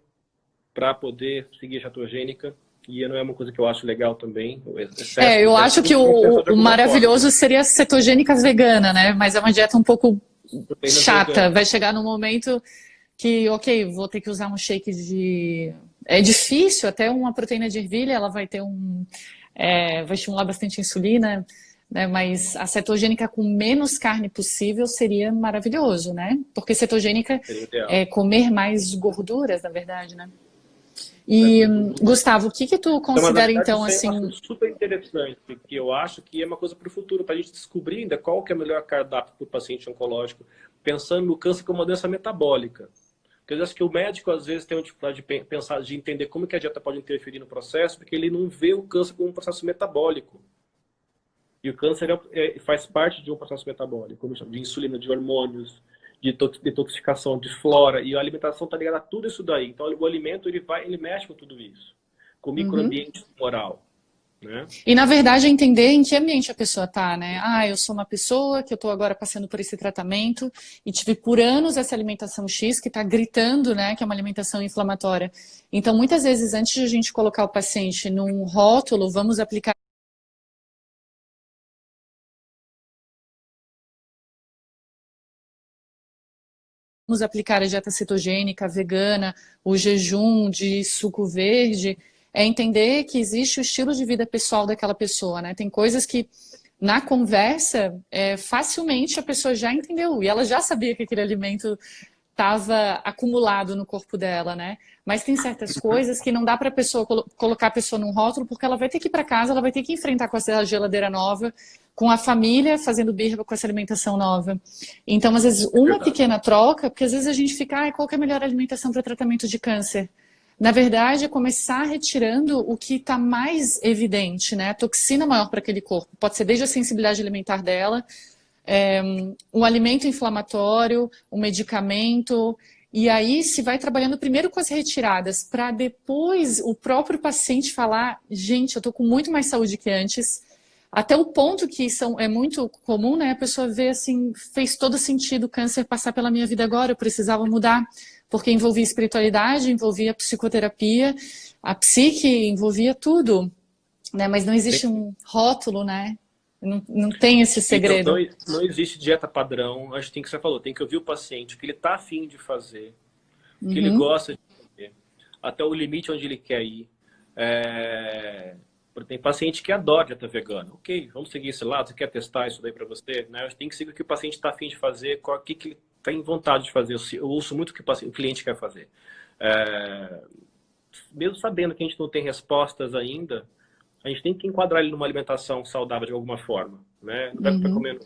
para poder seguir a cetogênica. E não é uma coisa que eu acho legal também. Eu acho que o maravilhoso seria a cetogênica vegana, né? Mas é uma dieta um pouco chata. Vegana. Vai chegar num momento que, ok, vou ter que usar um shake de... É difícil, até uma proteína de ervilha, ela vai ter vai estimular bastante a insulina, né? Mas a cetogênica com menos carne possível seria maravilhoso, né? Porque cetogênica é comer mais gorduras, na verdade, né? E, Gustavo, o que tu considera, então, assim... É super interessante, que eu acho que é uma coisa para o futuro, para a gente descobrir ainda qual que é o melhor cardápio para o paciente oncológico, pensando no câncer como uma doença metabólica. Porque eu acho que o médico, às vezes, tem uma dificuldade de pensar, de entender como que a dieta pode interferir no processo, porque ele não vê o câncer como um processo metabólico. E o câncer faz parte de um processo metabólico, de insulina, de hormônios, de detoxificação, de flora, e a alimentação está ligada a tudo isso daí. Então o alimento ele mexe com tudo isso, com o microambiente tumoral. Né? E na verdade entender em que ambiente a pessoa está, né? Eu sou uma pessoa que eu estou agora passando por esse tratamento e tive por anos essa alimentação X que está gritando, né? Que é uma alimentação inflamatória. Então muitas vezes antes de a gente colocar o paciente num rótulo, vamos aplicar a dieta cetogênica, vegana, o jejum de suco verde, é entender que existe o estilo de vida pessoal daquela pessoa, né? Tem coisas que, na conversa, facilmente a pessoa já entendeu, e ela já sabia que aquele alimento estava acumulado no corpo dela, né? Mas tem certas coisas que não dá para a pessoa colocar a pessoa num rótulo, porque ela vai ter que ir para casa, ela vai ter que enfrentar com essa geladeira nova, com a família fazendo birra com essa alimentação nova. Então, às vezes, uma pequena troca, porque às vezes a gente fica, qual que é a melhor alimentação para tratamento de câncer? Na verdade, é começar retirando o que está mais evidente, né? A toxina maior para aquele corpo. Pode ser desde a sensibilidade alimentar dela, um alimento inflamatório, um medicamento. E aí se vai trabalhando primeiro com as retiradas, para depois o próprio paciente falar, gente, eu estou com muito mais saúde que antes. Até o ponto que é muito comum, né? A pessoa vê assim, fez todo sentido o câncer passar pela minha vida agora, eu precisava mudar. Porque envolvia espiritualidade, envolvia psicoterapia, a psique envolvia tudo, né? Mas não existe um rótulo, né? Não tem esse segredo. Não existe dieta padrão. Acho que tem que você falou, tem que ouvir o paciente, o que ele está afim de fazer, o que ele gosta de fazer, até o limite onde ele quer ir. Tem paciente que adora dieta vegana. Ok, vamos seguir esse lado. Você quer testar isso daí para você? Né? Tem que seguir o que o paciente está afim de fazer, o que ele tem vontade de fazer. Eu ouço muito o que o cliente quer fazer. Mesmo sabendo que a gente não tem respostas ainda, a gente tem que enquadrar ele numa alimentação saudável de alguma forma. Né? Não dá para ficar comendo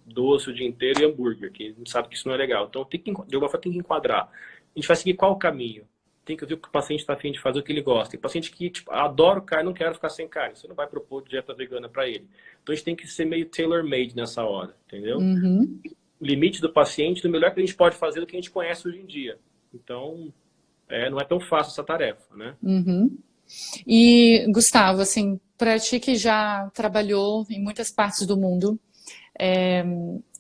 doce o dia inteiro e hambúrguer, que a gente sabe que isso não é legal. Então, de alguma forma, tem que enquadrar. A gente vai seguir qual o caminho? Tem que ver o que o paciente está afim de fazer, o que ele gosta. Tem paciente que, tipo, adoro carne, não quero ficar sem carne. Você não vai propor dieta vegana para ele. Então, a gente tem que ser meio tailor-made nessa hora, entendeu? O limite do paciente, do melhor que a gente pode fazer do que a gente conhece hoje em dia. Então, não é tão fácil essa tarefa, né? E, Gustavo, assim, para ti que já trabalhou em muitas partes do mundo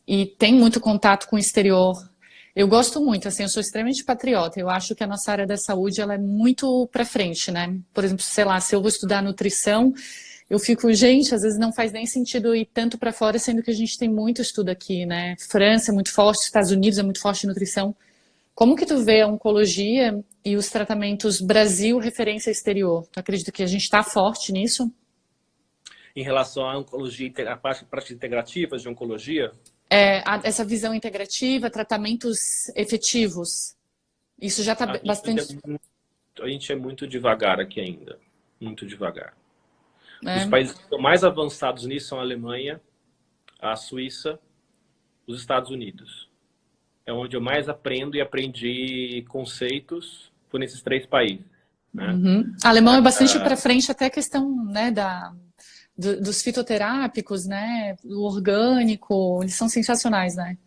e tem muito contato com o exterior, eu gosto muito, assim, eu sou extremamente patriota. Eu acho que a nossa área da saúde ela é muito para frente, né? Por exemplo, sei lá, se eu vou estudar nutrição, eu fico, gente, às vezes não faz nem sentido ir tanto para fora, sendo que a gente tem muito estudo aqui, né? França é muito forte, Estados Unidos é muito forte em nutrição. Como que tu vê a oncologia e os tratamentos Brasil referência exterior? Tu acredita que a gente está forte nisso? Em relação à oncologia, a práticas integrativas de oncologia? Essa visão integrativa, tratamentos efetivos. Isso já está bastante... A gente é muito devagar aqui ainda. Muito devagar. Os países que estão mais avançados nisso são a Alemanha, a Suíça, os Estados Unidos. É onde eu mais aprendo e aprendi conceitos por nesses 3 países. Né? A Alemanha é bastante para frente até a questão, né, dos fitoterápicos, né, o orgânico, eles são sensacionais, né?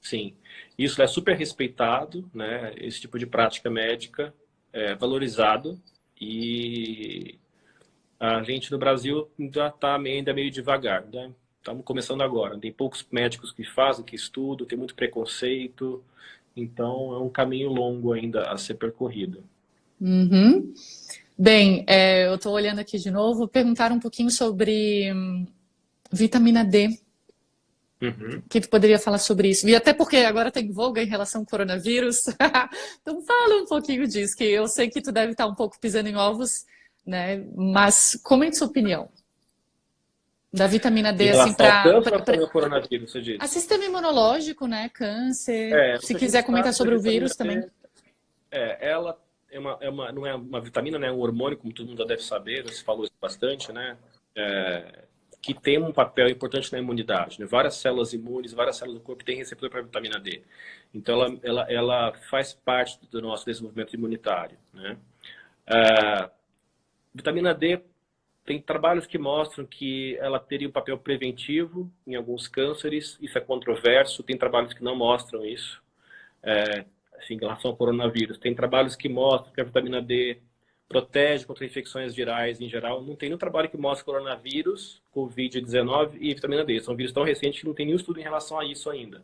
Sim, isso é super respeitado, né? Esse tipo de prática médica é valorizado e a gente no Brasil já está ainda meio devagar, né? Estamos começando agora, tem poucos médicos que fazem, que estudam, tem muito preconceito, então é um caminho longo ainda a ser percorrido. Bem, eu estou olhando aqui de novo, perguntaram um pouquinho sobre vitamina D. Que tu poderia falar sobre isso? E até porque agora tem voga em relação ao coronavírus. Então fala um pouquinho disso, que eu sei que tu deve estar um pouco pisando em ovos, né? Mas comente sua opinião da vitamina D, assim, para o coronavírus, você disse? A sistema imunológico, né? Câncer. Se quiser comentar sobre o vírus também. Ela não é uma vitamina, né? É um hormônio, como todo mundo já deve saber, você falou isso bastante, né? Que tem um papel importante na imunidade. Né? Várias células imunes, várias células do corpo têm receptor para vitamina D. Então, ela faz parte do nosso desenvolvimento imunitário. Né? Vitamina D tem trabalhos que mostram que ela teria um papel preventivo em alguns cânceres. Isso é controverso. Tem trabalhos que não mostram isso. Assim, em relação ao coronavírus. Tem trabalhos que mostram que a vitamina D protege contra infecções virais em geral. Não tem nenhum trabalho que mostre coronavírus, Covid-19 e vitamina D. São vírus tão recentes que não tem nenhum estudo em relação a isso ainda.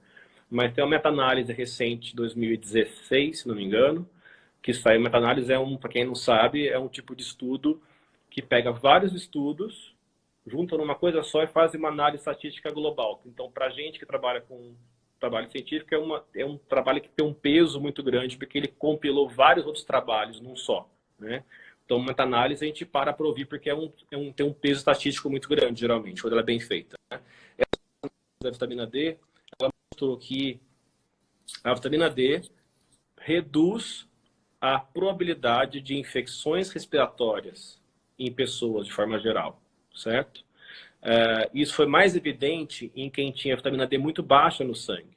Mas tem uma meta-análise recente, 2016, se não me engano, que saiu. Meta-análise para quem não sabe, é um tipo de estudo que pega vários estudos, junta numa coisa só e faz uma análise estatística global. Então, para a gente que trabalha com trabalho científico, é um trabalho que tem um peso muito grande, porque ele compilou vários outros trabalhos num só. Né? Então, uma meta-análise a gente para ouvir, porque tem um peso estatístico muito grande, geralmente, quando ela é bem feita. Né? Essa da vitamina D, ela mostrou que a vitamina D reduz a probabilidade de infecções respiratórias em pessoas, de forma geral, certo? Isso foi mais evidente em quem tinha vitamina D muito baixa no sangue.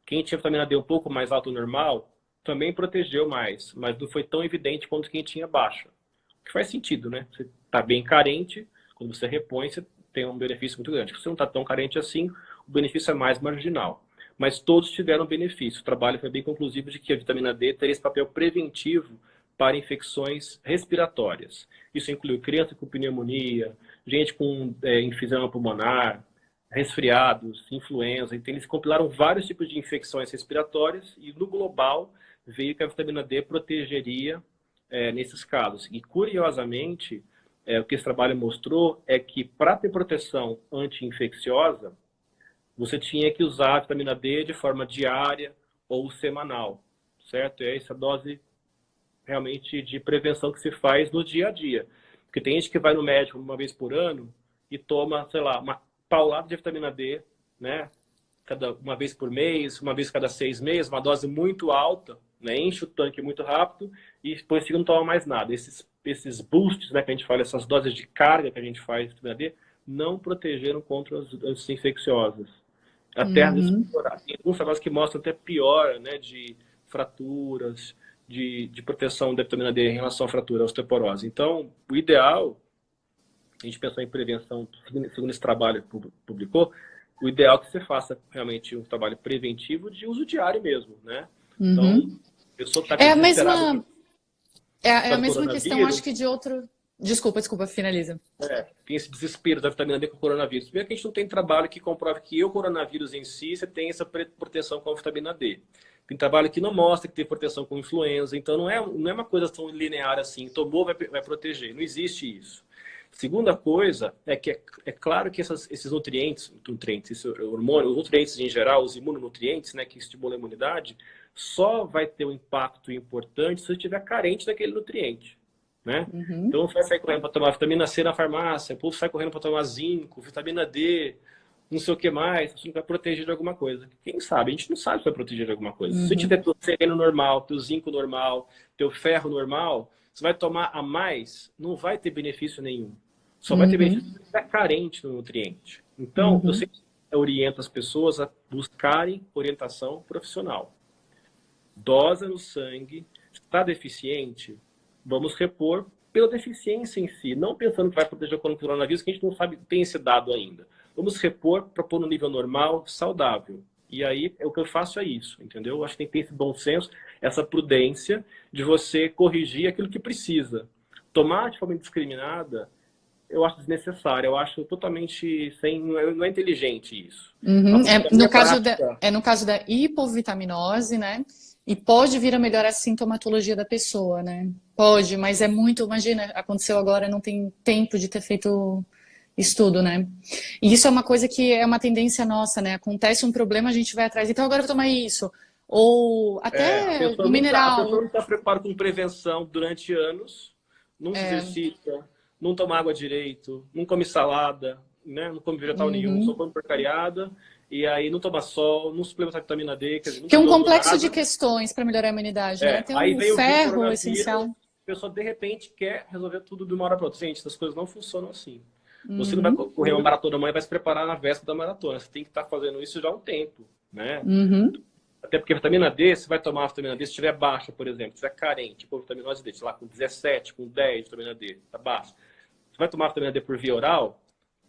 Quem tinha vitamina D um pouco mais alto normal também protegeu mais, mas não foi tão evidente quanto quem tinha baixa. O que faz sentido, né? Você está bem carente, quando você repõe, você tem um benefício muito grande. Se você não está tão carente assim, o benefício é mais marginal. Mas todos tiveram benefício. O trabalho foi bem conclusivo de que a vitamina D teria esse papel preventivo para infecções respiratórias. Isso inclui criança com pneumonia, gente com enfisema pulmonar, resfriados, influenza. Então, eles compilaram vários tipos de infecções respiratórias e, no global, veio que a vitamina D protegeria nesses casos. E, curiosamente, o que esse trabalho mostrou é que, para ter proteção anti-infecciosa, você tinha que usar a vitamina D de forma diária ou semanal, certo? É essa dose realmente de prevenção que se faz no dia a dia. Porque tem gente que vai no médico uma vez por ano e toma, sei lá, uma paulada de vitamina D, né? Uma vez por mês, uma vez cada 6 meses, uma dose muito alta, né? Enche o tanque muito rápido e depois não toma mais nada. Esses boosts, né, que a gente fala, essas doses de carga que a gente faz de vitamina D, não protegeram contra as infecciosas. Até às vezes piorar. Tem alguns trabalhos que mostram até piora, né, de fraturas, de proteção da vitamina D em relação à fratura, à osteoporose. Então, o ideal, a gente pensou em prevenção, segundo esse trabalho que publicou, o ideal é que você faça realmente um trabalho preventivo de uso diário mesmo, né? Então, a pessoa está É a mesma questão, acho que de outro... Desculpa, finaliza. Tem esse desespero da vitamina D com o coronavírus. Primeiro que a gente não tem trabalho que comprove que o coronavírus em si, você tem essa proteção com a vitamina D. Tem trabalho que não mostra que tem proteção com influenza. Então, não é uma coisa tão linear assim. Tomou, vai proteger. Não existe isso. Segunda coisa é que é claro que esses nutrientes, esse hormônio, os nutrientes em geral, os imunonutrientes, né, que estimulam a imunidade, só vai ter um impacto importante se você estiver carente daquele nutriente. Né? Então, você vai sair correndo para tomar vitamina C na farmácia, o povo sai correndo para tomar zinco, vitamina D, não sei o que mais, você não vai proteger de alguma coisa. Quem sabe? A gente não sabe se vai proteger de alguma coisa. Se você tiver teu sereno normal, teu zinco normal, teu ferro normal, você vai tomar a mais, não vai ter benefício nenhum. Só vai ter benefício se você estiver carente no nutriente. Então, eu sempre oriento as pessoas a buscarem orientação profissional. Dosa no sangue, está deficiente, vamos repor pela deficiência em si, não pensando que vai proteger contra o coronavírus, que a gente não sabe, tem esse dado ainda. Vamos repor para pôr no nível normal, saudável. E aí, o que eu faço é isso, entendeu? Eu acho que tem que ter esse bom senso, essa prudência de você corrigir aquilo que precisa. Tomar de forma indiscriminada, eu acho desnecessário, eu acho totalmente não é inteligente isso. No caso da hipovitaminose, né? E pode vir a melhorar a sintomatologia da pessoa, né? Pode, mas é muito... Imagina, aconteceu agora, não tem tempo de ter feito estudo, né? E isso é uma coisa que é uma tendência nossa, né? Acontece um problema, a gente vai atrás. Então agora eu vou tomar isso. Ou até o mineral. A pessoa não está preparada com prevenção durante anos, não se exercita, não toma água direito, não come salada, né? Não come vegetal nenhum, só come porcariada. E aí não toma sol, não suplementa vitamina D. Quer dizer, que é um complexo de questões para melhorar a imunidade, né? Tem aí um ferro essencial. A pessoa, de repente, quer resolver tudo de uma hora para outra. Gente, essas coisas não funcionam assim. Você não vai correr uma maratona amanhã e vai se preparar na véspera da maratona. Você tem que estar fazendo isso já há um tempo, né? Até porque a vitamina D, você vai tomar a vitamina D se estiver baixa, por exemplo, se estiver carente, tipo vitaminose D, sei lá, com 17, com 10 vitamina D, tá baixa. Você vai tomar a vitamina D por via oral,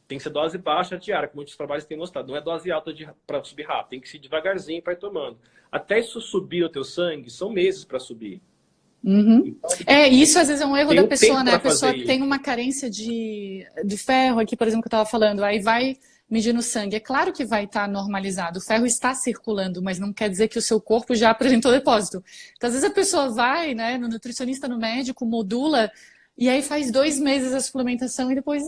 tem que ser dose baixa diária, como muitos trabalhos têm mostrado. Não é dose alta para subir rápido, tem que ser devagarzinho para ir tomando. Até isso subir no teu sangue, são meses para subir. Então, isso às vezes é um erro da pessoa, né? A pessoa tem uma carência de ferro aqui, por exemplo, que eu estava falando, aí vai medir no sangue. É claro que vai estar normalizado, o ferro está circulando, mas não quer dizer que o seu corpo já apresentou depósito. Então, às vezes a pessoa vai, né, no nutricionista, no médico, modula, e aí faz 2 meses a suplementação e depois,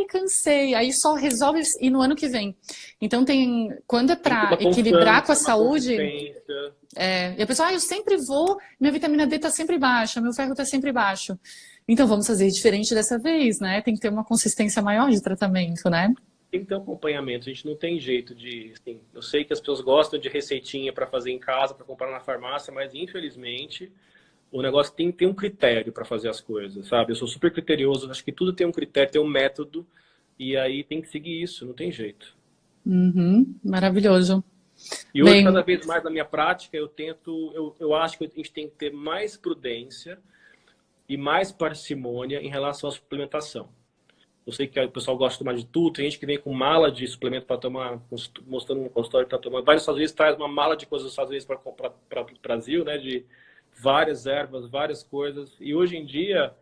cansei. Aí só resolve ir no ano que vem. Então quando é para equilibrar com a saúde, e a pessoa, eu sempre vou, minha vitamina D está sempre baixa, meu ferro está sempre baixo. Então vamos fazer diferente dessa vez, né? Tem que ter uma consistência maior de tratamento, né? Tem que ter um acompanhamento, a gente não tem jeito de... Assim, eu sei que as pessoas gostam de receitinha para fazer em casa, para comprar na farmácia, mas infelizmente... O negócio tem um critério para fazer as coisas, sabe? Eu sou super criterioso, acho que tudo tem um critério, tem um método, E aí tem que seguir isso, não tem jeito. Uhum, maravilhoso. E hoje, Bem, cada vez mais na minha prática, eu acho que a gente tem que ter mais prudência e mais parcimônia em relação à suplementação. Eu sei que o pessoal gosta de tomar de tudo, tem gente que vem com mala de suplemento para tomar, mostrando um consultório que está tomando. Vários Estados Unidos traz uma mala de coisas dos Estados Unidos para comprar para o Brasil, né? De várias ervas, várias coisas. E hoje em dia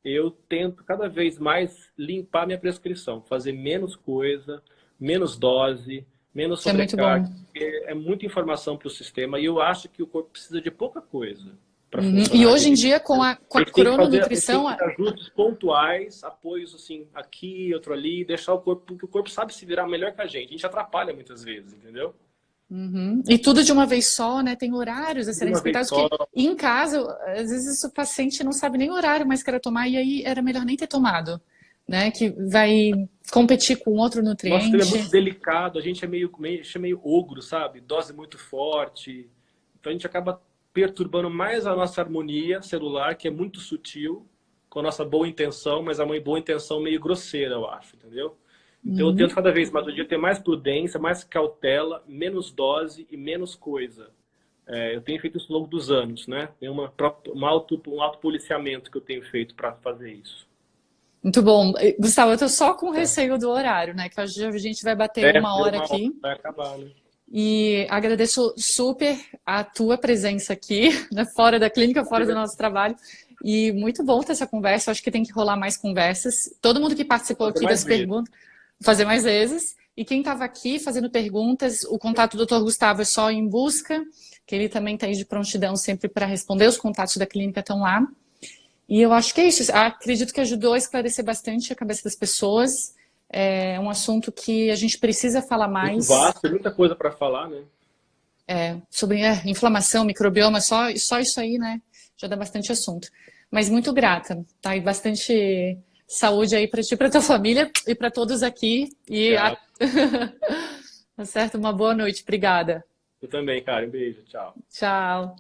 eu tento cada vez mais limpar minha prescrição, fazer menos coisa, menos dose, menos isso é muito bom. sobrecarga, porque é muita informação para o sistema e eu acho que o corpo precisa de pouca coisa para Uhum. E funcionar hoje em direito. dia, com a A gente tem que crononutrição, fazer ajustes pontuais, apoios assim, aqui, outro ali, deixar o corpo, porque o corpo sabe se virar melhor que a gente atrapalha muitas vezes, entendeu? uhum. E tudo de uma vez só, né? Tem horários a De serem uma vez respeitados, só, que em casa, às vezes o paciente não sabe nem o horário mais que era tomar, e aí era melhor nem ter tomado, né? Que vai competir com outro nosso sistema é muito nutriente. delicado, a gente é meio ogro, sabe? Dose muito forte. Então a gente acaba perturbando mais a nossa harmonia celular, que é muito sutil, com a nossa boa intenção, mas a boa intenção meio grosseira, eu acho, entendeu? Então eu tento Uhum. cada vez mais o dia ter mais prudência, mais cautela, menos dose e menos coisa. Eu tenho feito isso ao longo dos anos, né? Tem um autopoliciamento que eu tenho feito para fazer isso. Muito bom. Gustavo, eu tô só com receio do horário, né? Que a gente vai bater uma Deu hora uma hora, aqui. vai acabar, né? E agradeço super a tua presença aqui, né, fora da clínica, fora do nosso trabalho. E muito bom ter essa conversa. Acho que tem que rolar mais conversas. Todo mundo que participou Fazer aqui mais das vezes. perguntas, fazer mais vezes. E quem estava aqui fazendo perguntas, o contato do Dr. Gustavo é só em busca, que ele também está aí de prontidão sempre para responder. Os contatos da clínica estão lá. E eu acho que é isso. Acredito que ajudou a esclarecer bastante a cabeça das pessoas. É um assunto que a gente precisa falar Muito mais. vasto, tem muita coisa para falar, né? Sobre inflamação, microbioma, só isso aí, né? Já dá bastante assunto. Mas muito grata, tá? E bastante saúde aí para ti, para tua família e para todos aqui. Obrigado. Tá certo? Uma boa noite. Obrigada. Eu também, cara. Um beijo. Tchau. Tchau.